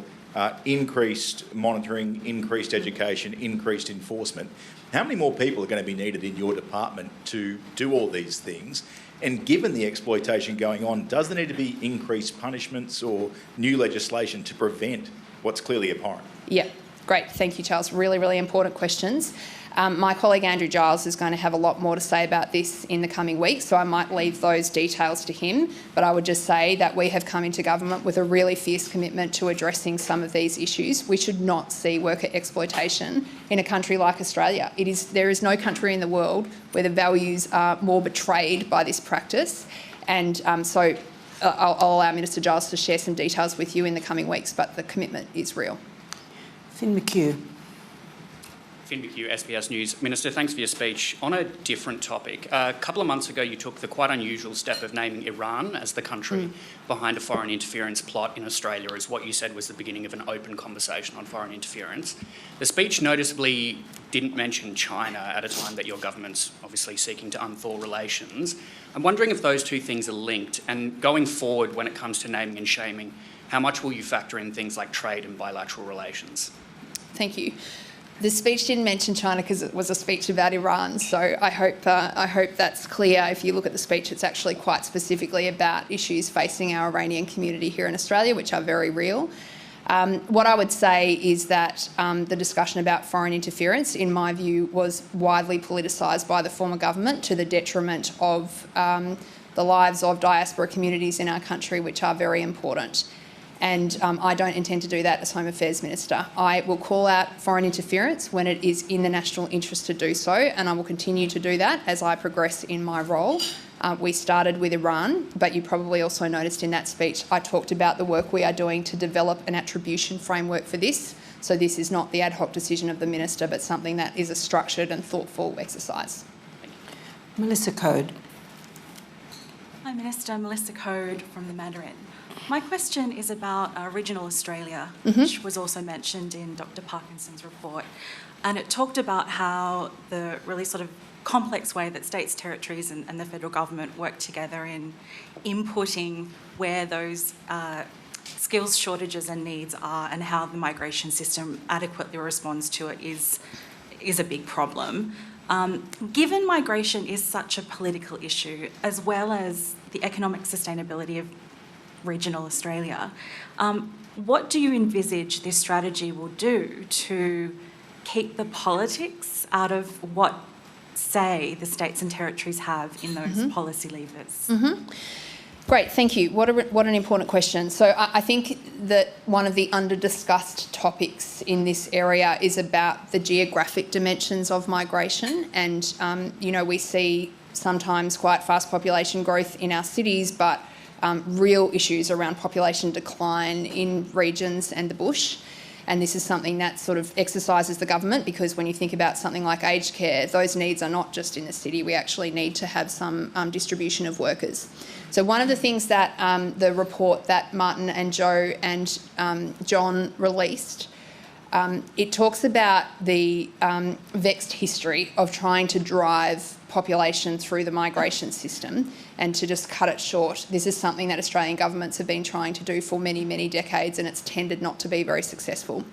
increased monitoring, increased education, increased enforcement. How many more people are going to be needed in your department to do all these things? And given the exploitation going on, does there need to be increased punishments or new legislation to prevent what's clearly abhorrent? Yeah, great. Thank you, Charles. Really, really important questions. My colleague Andrew Giles is going to have a lot more to say about this in the coming weeks, so I might leave those details to him. But I would just say that we have come into government with a really fierce commitment to addressing some of these issues. We should not see worker exploitation in a country like Australia. There is no country in the world where the values are more betrayed by this practice. And so I'll allow Minister Giles to share some details with you in the coming weeks, but the commitment is real. Finn McHugh. Finn McHugh, SBS News. Minister, thanks for your speech. On a different topic, a couple of months ago you took the quite unusual step of naming Iran as the country behind a foreign interference plot in Australia, as what you said was the beginning of an open conversation on foreign interference. The speech noticeably didn't mention China at a time that your government's obviously seeking to unthaw relations. I'm wondering if those two things are linked, and going forward when it comes to naming and shaming, how much will you factor in things like trade and bilateral relations? Thank you. The speech didn't mention China because it was a speech about Iran, so I hope that's clear. If you look at the speech, it's actually quite specifically about issues facing our Iranian community here in Australia, which are very real. What I would say is that the discussion about foreign interference, in my view, was widely politicised by the former government to the detriment of the lives of diaspora communities in our country, which are very important. And I don't intend to do that as Home Affairs Minister. I will call out foreign interference when it is in the national interest to do so, and I will continue to do that as I progress in my role. We started with Iran, but you probably also noticed in that speech I talked about the work we are doing to develop an attribution framework for this. So this is not the ad hoc decision of the Minister, but something that is a structured and thoughtful exercise. Melissa Code. Hi Minister, Melissa Code from the Mandarin. My question is about regional Australia, which was also mentioned in Dr. Parkinson's report. And it talked about how the really sort of complex way that states, territories and the federal government work together in inputting where those skills shortages and needs are, and how the migration system adequately responds to it is a big problem. Given migration is such a political issue, as well as the economic sustainability of regional Australia, what do you envisage this strategy will do to keep the politics out of what, say, the states and territories have in those policy levers? Great, thank you. What an important question. So I think that one of the under-discussed topics in this area is about the geographic dimensions of migration. And, we see sometimes quite fast population growth in our cities, but real issues around population decline in regions and the bush. And this is something that sort of exercises the government, because when you think about something like aged care, those needs are not just in the city. We actually need to have some distribution of workers. So one of the things that the report that Martin and Joe and John released, it talks about the vexed history of trying to drive population through the migration system. And to just cut it short, this is something that Australian governments have been trying to do for many, many decades, and it's tended not to be very successful.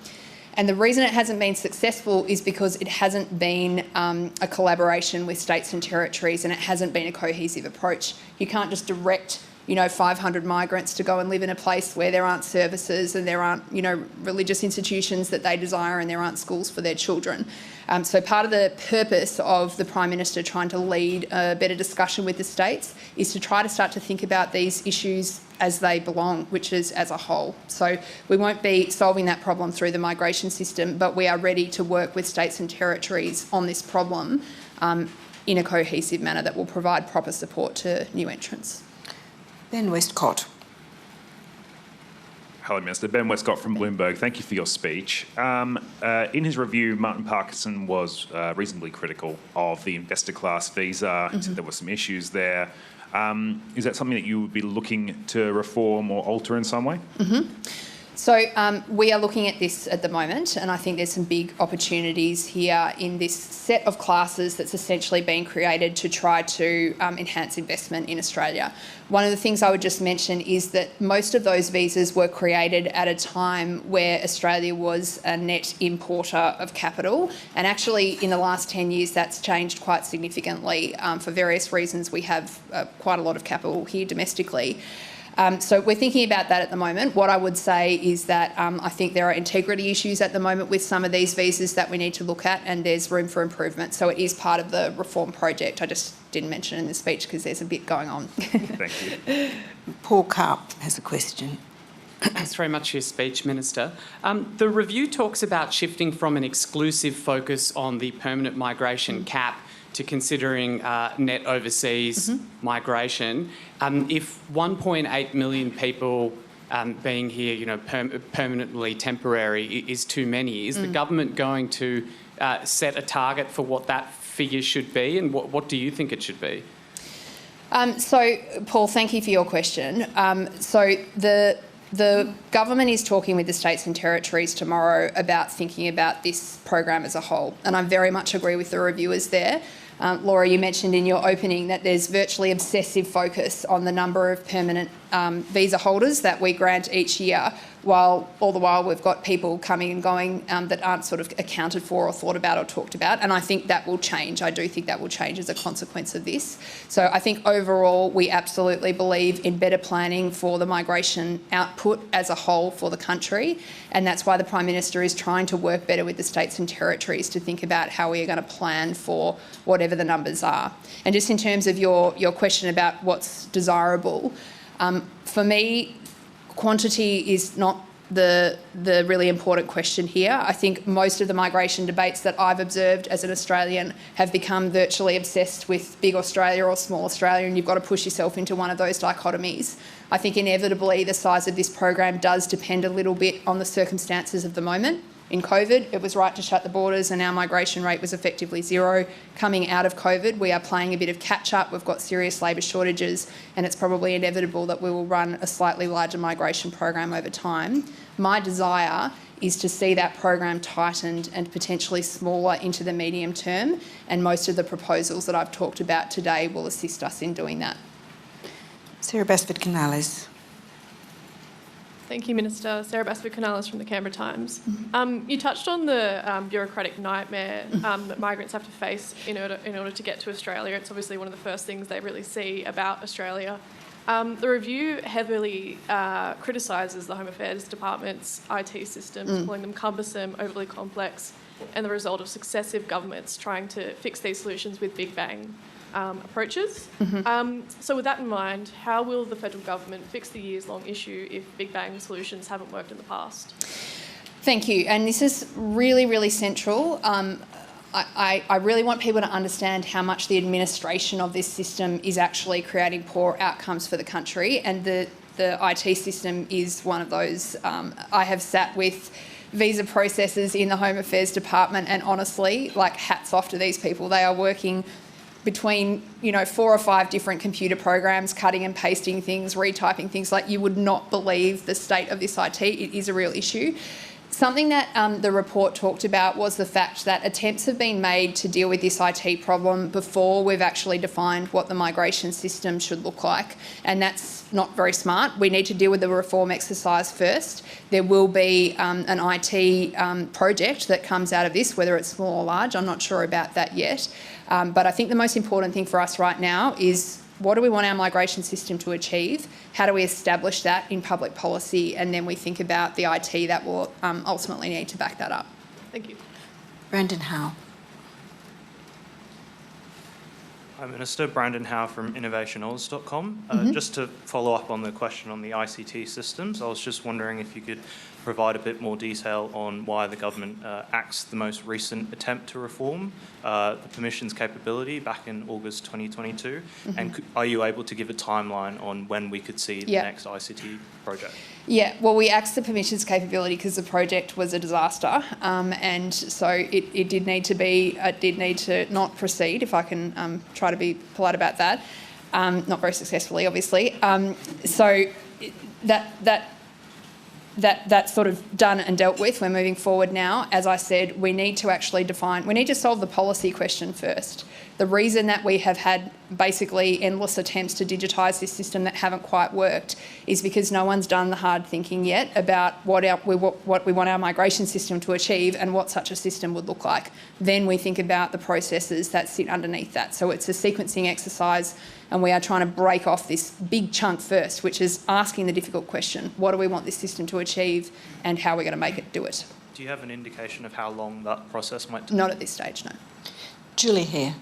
And the reason it hasn't been successful is because it hasn't been a collaboration with states and territories, and it hasn't been a cohesive approach. You can't just direct 500 migrants to go and live in a place where there aren't services and there aren't, religious institutions that they desire, and there aren't schools for their children. So part of the purpose of the Prime Minister trying to lead a better discussion with the states is to try to start to think about these issues as they belong, which is as a whole. So we won't be solving that problem through the migration system, but we are ready to work with states and territories on this problem in a cohesive manner that will provide proper support to new entrants. Ben Westcott. Hello, Minister. Ben Westcott from Bloomberg. Thank you for your speech. In his review, Martin Parkinson was reasonably critical of the investor class visa. He said there were some issues there. Is that something that you would be looking to reform or alter in some way? So we are looking at this at the moment, and I think there's some big opportunities here in this set of classes that's essentially been created to try to enhance investment in Australia. One of the things I would just mention is that most of those visas were created at a time where Australia was a net importer of capital, and actually in the last 10 years that's changed quite significantly. For various reasons, we have quite a lot of capital here domestically. So we're thinking about that at the moment. What I would say is that I think there are integrity issues at the moment with some of these visas that we need to look at, and there's room for improvement. So it is part of the reform project. I just didn't mention it in the speech because there's a bit going on. Thank you. Paul Karp has a question. Thanks very much for your speech, Minister. The review talks about shifting from an exclusive focus on the permanent migration cap to considering net overseas migration. If 1.8 million people being here, permanently temporary is too many, is the government going to set a target for what that figure should be, and what do you think it should be? So, Paul, thank you for your question. So the government is talking with the states and territories tomorrow about thinking about this program as a whole, and I very much agree with the reviewers there. Laura, you mentioned in your opening that there's virtually obsessive focus on the number of permanent visa holders that we grant each year, while all the while we've got people coming and going that aren't sort of accounted for or thought about or talked about. And I think that will change. I do think that will change as a consequence of this. So I think overall we absolutely believe in better planning for the migration output as a whole for the country. And that's why the Prime Minister is trying to work better with the states and territories to think about how we are going to plan for whatever the numbers are. And just in terms of your question about what's desirable, for me, quantity is not the really important question here. I think most of the migration debates that I've observed as an Australian have become virtually obsessed with big Australia or small Australia, and you've got to push yourself into one of those dichotomies. I think inevitably the size of this program does depend a little bit on the circumstances of the moment. In COVID, it was right to shut the borders and our migration rate was effectively zero. Coming out of COVID, we are playing a bit of catch-up. We've got serious labour shortages, and it's probably inevitable that we will run a slightly larger migration program over time. My desire is to see that program tightened and potentially smaller into the medium term, and most of the proposals that I've talked about today will assist us in doing that. Sarah Basford-Canales. Thank you, Minister. Sarah Basford-Canales from the Canberra Times. You touched on the bureaucratic nightmare that migrants have to face in order to get to Australia. It's obviously one of the first things they really see about Australia. The review heavily criticises the Home Affairs Department's IT systems, calling them cumbersome, overly complex, and the result of successive governments trying to fix these solutions with big bang approaches. So with that in mind, how will the federal government fix the years-long issue if big bang solutions haven't worked in the past? Thank you. And this is really, really central. I really want people to understand how much the administration of this system is actually creating poor outcomes for the country, and the IT system is one of those. I have sat with visa processes in the Home Affairs Department, and honestly, like, hats off to these people. They are working between 4 or 5 different computer programs, cutting and pasting things, retyping things. Like, you would not believe the state of this IT. It is a real issue. Something that the report talked about was the fact that attempts have been made to deal with this IT problem before we've actually defined what the migration system should look like, and that's not very smart. We need to deal with the reform exercise first. There will be an IT project that comes out of this, whether it's small or large. I'm not sure about that yet. But I think the most important thing for us right now is, what do we want our migration system to achieve? How do we establish that in public policy? And then we think about the IT that will ultimately need to back that up. Thank you. Brandon Howe. Hi Minister, Brandon Howe from innovationoz.com. Just to follow up on the question on the ICT systems, I was just wondering if you could provide a bit more detail on why the government axed the most recent attempt to reform the permissions capability back in August 2022, and are you able to give a timeline on when we could see the next ICT project? Yeah, well, we axed the permissions capability because the project was a disaster, and so it did need to not proceed, if I can try to be polite about that. Not very successfully, obviously. So that's sort of done and dealt with. We're moving forward now. As I said, we need to solve the policy question first. The reason that we have had basically endless attempts to digitise this system that haven't quite worked is because no one's done the hard thinking yet about what we want our migration system to achieve and what such a system would look like. Then we think about the processes that sit underneath that. So it's a sequencing exercise, and we are trying to break off this big chunk first, which is asking the difficult question: what do we want this system to achieve, and how are we going to make it do it? Do you have an indication of how long that process might take? Not at this stage, no. Julie Hare.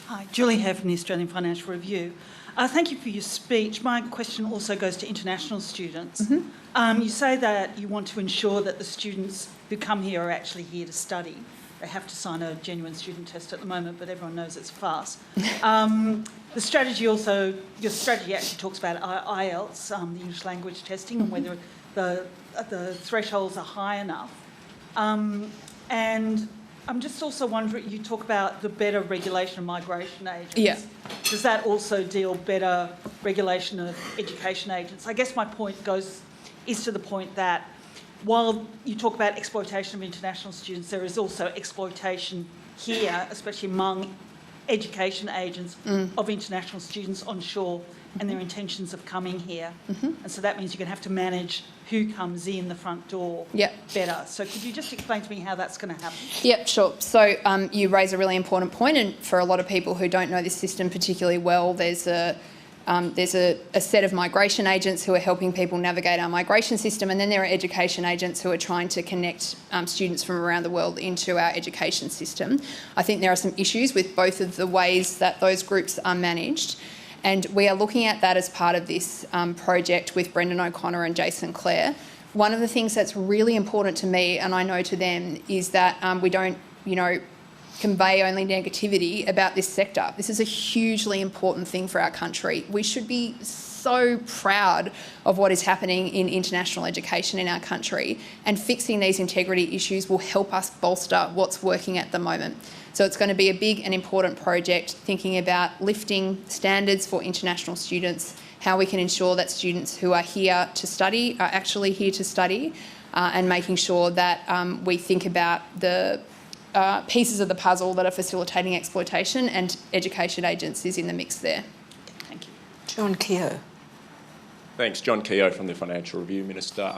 Hi, Julie Hare from the Australian Financial Review. Thank you for your speech. My question also goes to international students. You say that you want to ensure that the students who come here are actually here to study. They have to sign a genuine student test at the moment, but everyone knows it's a farce. Your strategy actually talks about IELTS, the English language testing, and whether the thresholds are high enough. And I'm just also wondering, you talk about the better regulation of migration agents. Yeah. Does that also deal better regulation of education agents? I guess my point is to the point that while you talk about exploitation of international students, there is also exploitation here, especially among education agents of international students on shore and their intentions of coming here. And so that means you're going to have to manage who comes in the front door better. So could you just explain to me how that's going to happen? Yep, sure. So you raise a really important point, and for a lot of people who don't know this system particularly well, there's a set of migration agents who are helping people navigate our migration system, and then there are education agents who are trying to connect students from around the world into our education system. I think there are some issues with both of the ways that those groups are managed, and we are looking at that as part of this project with Brendan O'Connor and Jason Clare. One of the things that's really important to me, and I know to them, is that we don't, convey only negativity about this sector. This is a hugely important thing for our country. We should be so proud of what is happening in international education in our country, and fixing these integrity issues will help us bolster what's working at the moment. So it's going to be a big and important project, thinking about lifting standards for international students, how we can ensure that students who are here to study are actually here to study, and making sure that we think about the pieces of the puzzle that are facilitating exploitation, and education agents is in the mix there. Thank you. John Keogh. Thanks. John Keogh from the Financial Review, Minister.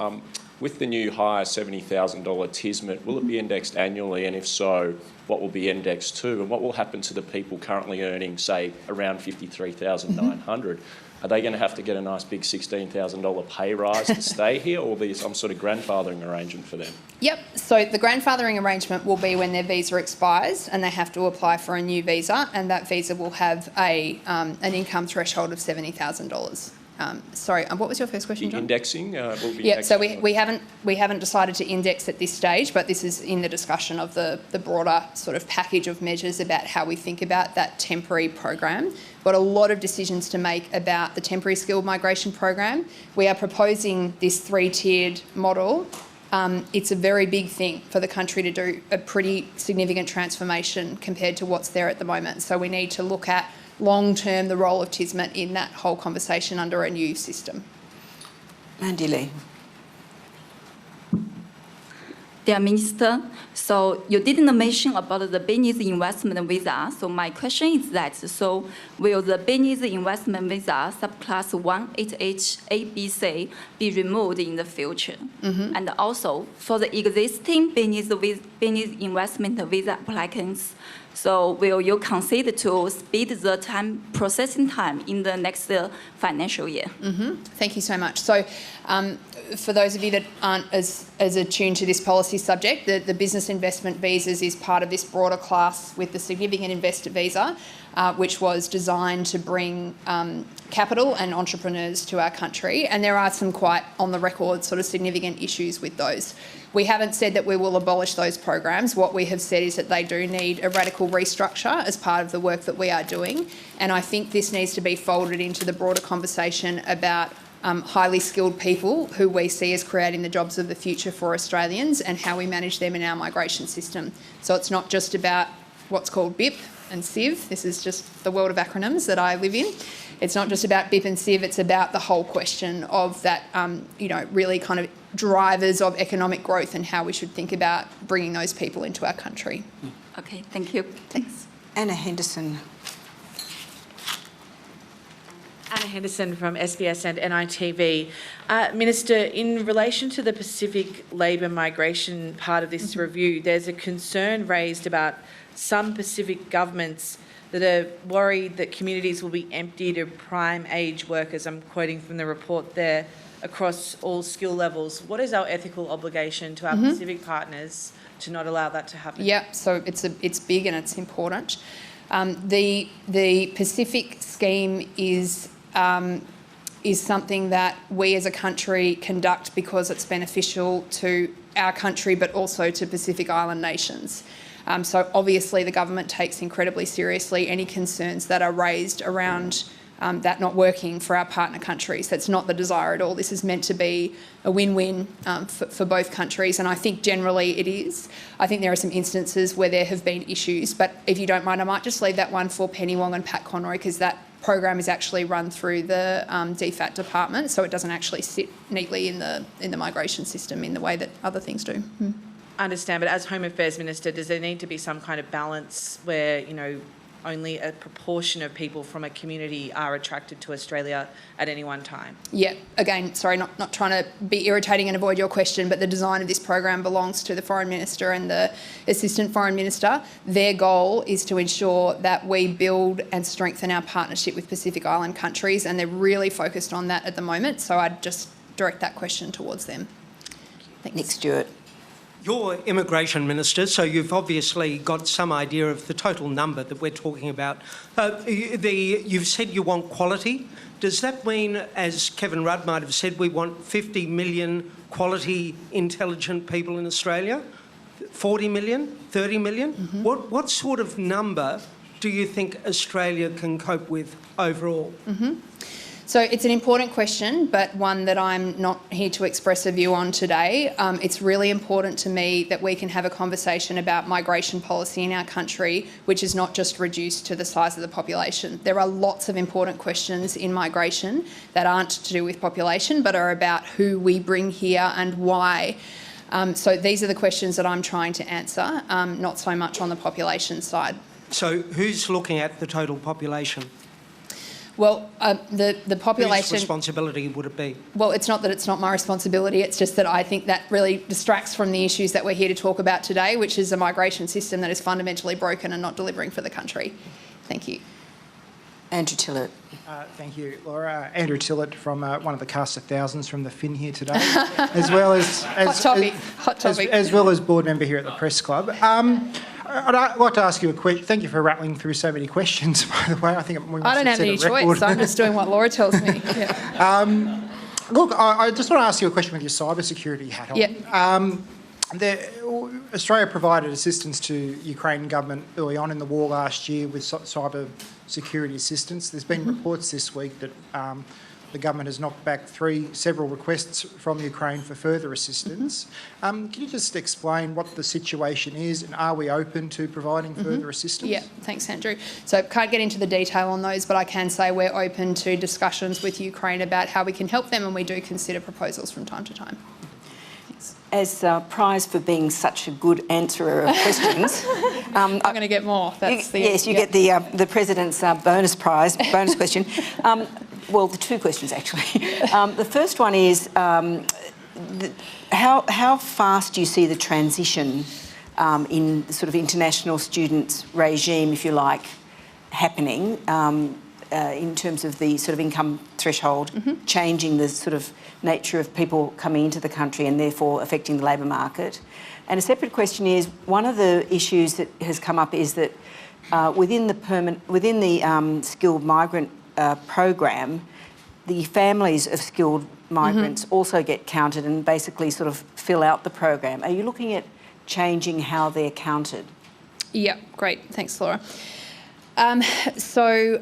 With the new higher $70,000 TISMET, will it be indexed annually, and if so, what will be indexed to, and what will happen to the people currently earning, say, around $53,900? Are they going to have to get a nice big $16,000 pay rise to stay here, or will be some sort of grandfathering arrangement for them? Yep, so the grandfathering arrangement will be when their visa expires and they have to apply for a new visa, and that visa will have an income threshold of $70,000. Sorry, what was your first question, John? Indexing? Will be yeah, so we haven't decided to index at this stage, but this is in the discussion of the broader sort of package of measures about how we think about that temporary program. Got a lot of decisions to make about the temporary skilled migration program. We are proposing this 3-tiered model it's a very big thing for the country to do a pretty significant transformation compared to what's there at the moment. So we need to look at long-term the role of TISMET in that whole conversation under a new system. Mandy Lee. Dear Minister, so you didn't mention about the business investment visa. So my question is that, so will the business investment visa subclass 188ABC be removed in the future? And also for the existing business investment visa applicants, so will you consider to speed the processing time in the next financial year? Thank you so much. So for those of you that aren't as attuned to this policy subject, the business investment visas is part of this broader class with the significant investor visa, which was designed to bring capital and entrepreneurs to our country. And there are some quite on the record sort of significant issues with those. We haven't said that we will abolish those programs. What we have said is that they do need a radical restructure as part of the work that we are doing. And I think this needs to be folded into the broader conversation about highly skilled people who we see as creating the jobs of the future for Australians and how we manage them in our migration system. So it's not just about what's called BIP and CIV. This is just the world of acronyms that I live in. It's not just about BIP and CIV, it's about the whole question of that, really kind of drivers of economic growth and how we should think about bringing those people into our country. Okay, thank you. Thanks. Anna Henderson. Anna Henderson from SBS and NITV. Minister, in relation to the Pacific labour migration part of this review, there's a concern raised about some Pacific governments that are worried that communities will be emptied of prime age workers, I'm quoting from the report there, across all skill levels. What is our ethical obligation to our Pacific partners to not allow that to happen? Yeah, so it's big and it's important. The Pacific scheme is something that we as a country conduct because it's beneficial to our country but also to Pacific Island nations. So obviously the government takes incredibly seriously any concerns that are raised around that not working for our partner countries. That's not the desire at all. This is meant to be a win-win for both countries, and I think generally it is. I think there are some instances where there have been issues, but if you don't mind, I might just leave that one for Penny Wong and Pat Conroy, because that program is actually run through the DFAT department, so it doesn't actually sit neatly in the migration system in the way that other things do. I understand, but as Home Affairs Minister, does there need to be some kind of balance where, only a proportion of people from a community are attracted to Australia at any one time? Yeah, again, sorry, not trying to be irritating and avoid your question, but the design of this program belongs to the Foreign Minister and the Assistant Foreign Minister. Their goal is to ensure that we build and strengthen our partnership with Pacific Island countries, and they're really focused on that at the moment, so I'd just direct that question towards them. Thanks. Nick Stewart. You're Immigration Minister, so you've obviously got some idea of the total number that we're talking about. You've said you want quality. Does that mean, as Kevin Rudd might have said, we want 50 million quality, intelligent people in Australia? 40 million? 30 million? What sort of number do you think Australia can cope with overall? So it's an important question, but one that I'm not here to express a view on today. It's really important to me that we can have a conversation about migration policy in our country, which is not just reduced to the size of the population. There are lots of important questions in migration that aren't to do with population, but are about who we bring here and why. So these are the questions that I'm trying to answer, not so much on the population side. So who's looking at the total population? Well, the population... Whose responsibility would it be? Well, it's not that it's not my responsibility, it's just that I think that really distracts from the issues that we're here to talk about today, which is a migration system that is fundamentally broken and not delivering for the country. Thank you. Andrew Tillett. Thank you, Laura. Andrew Tillett from one of the cast of thousands from the Fin here today, as well as hot topic. As well as board member here at the Press Club. I'd like to ask you a question. Thank you for rattling through so many questions, by the way. I think we must I don't have any choice. I'm just doing what Laura tells me. Yeah. Look, I just want to ask you a question with your cybersecurity hat on. Yeah. Australia provided assistance to Ukraine government early on in the war last year with cyber security assistance. There's been reports this week that the government has knocked back several requests from Ukraine for further assistance. Can you just explain what the situation is, and are we open to providing further assistance? Yeah, thanks, Andrew. So can't get into the detail on those, but I can say we're open to discussions with Ukraine about how we can help them, and we do consider proposals from time to time. As a prize for being such a good answerer of questions, I'm going to get more. Yes, you get the President's bonus question. Well, the two questions actually. The first one is how fast do you see the transition in the sort of international students regime, if you like, happening in terms of the sort of income threshold, changing the sort of nature of people coming into the country and therefore affecting the labour market? And a separate question is, one of the issues that has come up is that within the skilled migrant program, the families of skilled migrants also get counted and basically sort of fill out the program. Are you looking at changing how they're counted? Yeah, great. Thanks, Laura. So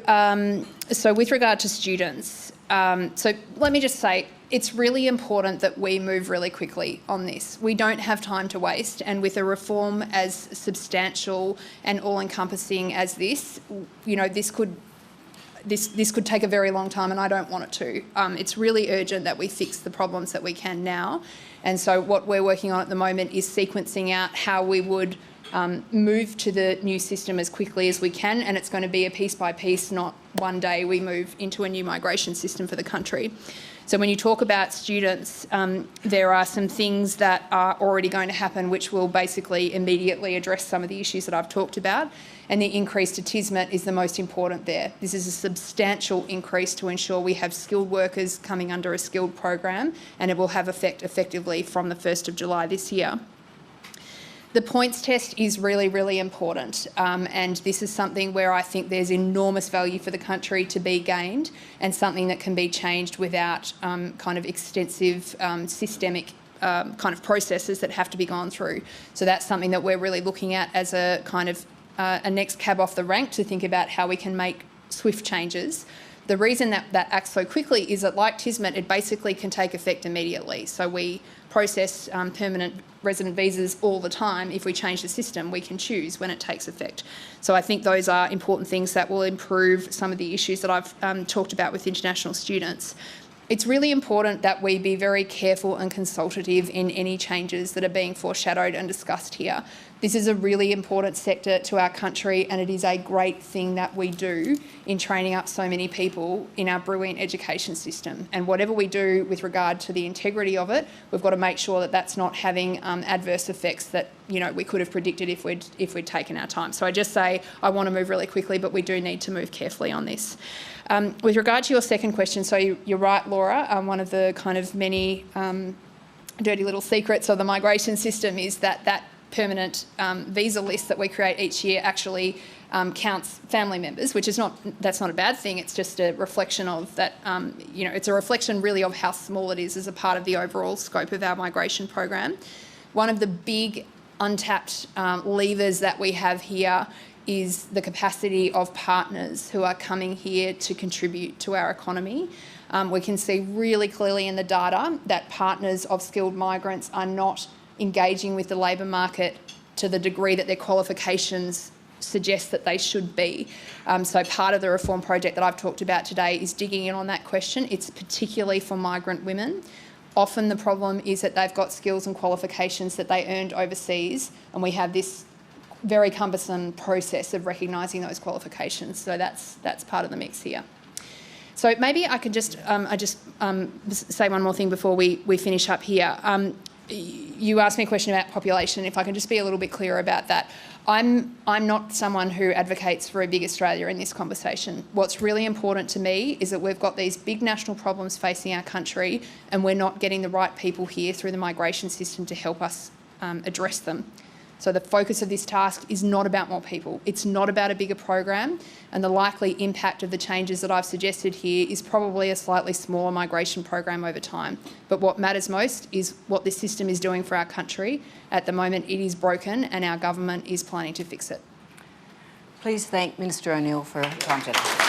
with regard to students, so let me just say, it's really important that we move really quickly on this. We don't have time to waste, and with a reform as substantial and all-encompassing as this, you know, this could take a very long time, and I don't want it to. It's really urgent that we fix the problems that we can now, and so what we're working on at the moment is sequencing out how we would move to the new system as quickly as we can, and it's going to be a piece by piece, not one day we move into a new migration system for the country. So when you talk about students, there are some things that are already going to happen which will basically immediately address some of the issues that I've talked about, and the increase to TISMET is the most important there. This is a substantial increase to ensure we have skilled workers coming under a skilled program, and it will have effect effectively from the 1st of July this year. The points test is really, really important, and this is something where I think there's enormous value for the country to be gained, and something that can be changed without kind of extensive systemic kind of processes that have to be gone through. So that's something that we're really looking at as a kind of a next cab off the rank to think about how we can make swift changes. The reason that acts so quickly is that, like TISMET, it basically can take effect immediately. So we process permanent resident visas all the time. If we change the system, we can choose when it takes effect. So I think those are important things that will improve some of the issues that I've talked about with international students. It's really important that we be very careful and consultative in any changes that are being foreshadowed and discussed here. This is a really important sector to our country, and it is a great thing that we do in training up so many people in our brilliant education system. And whatever we do with regard to the integrity of it, we've got to make sure that that's not having adverse effects that, you know, we could have predicted if we'd taken our time. So I just say I want to move really quickly, but we do need to move carefully on this. With regard to your second question, so you're right, Laura, one of the kind of many dirty little secrets of the migration system is that permanent visa list that we create each year actually counts family members, which is that's not a bad thing. It's just a reflection of that, you know, it's a reflection really of how small it is as a part of the overall scope of our migration program. One of the big untapped levers that we have here is the capacity of partners who are coming here to contribute to our economy. We can see really clearly in the data that partners of skilled migrants are not engaging with the labour market to the degree that their qualifications suggest that they should be. So part of the reform project that I've talked about today is digging in on that question. It's particularly for migrant women. Often the problem is that they've got skills and qualifications that they earned overseas, and we have this very cumbersome process of recognising those qualifications. So that's part of the mix here. So maybe I could just say one more thing before we finish up here. You asked me a question about population. If I can just be a little bit clearer about that. I'm not someone who advocates for a big Australia in this conversation. What's really important to me is that we've got these big national problems facing our country, and we're not getting the right people here through the migration system to help us address them. So the focus of this task is not about more people. It's not about a bigger program, and the likely impact of the changes that I've suggested here is probably a slightly smaller migration program over time. But what matters most is what this system is doing for our country. At the moment, it is broken, and our government is planning to fix it. Please thank Minister O'Neil for her time today.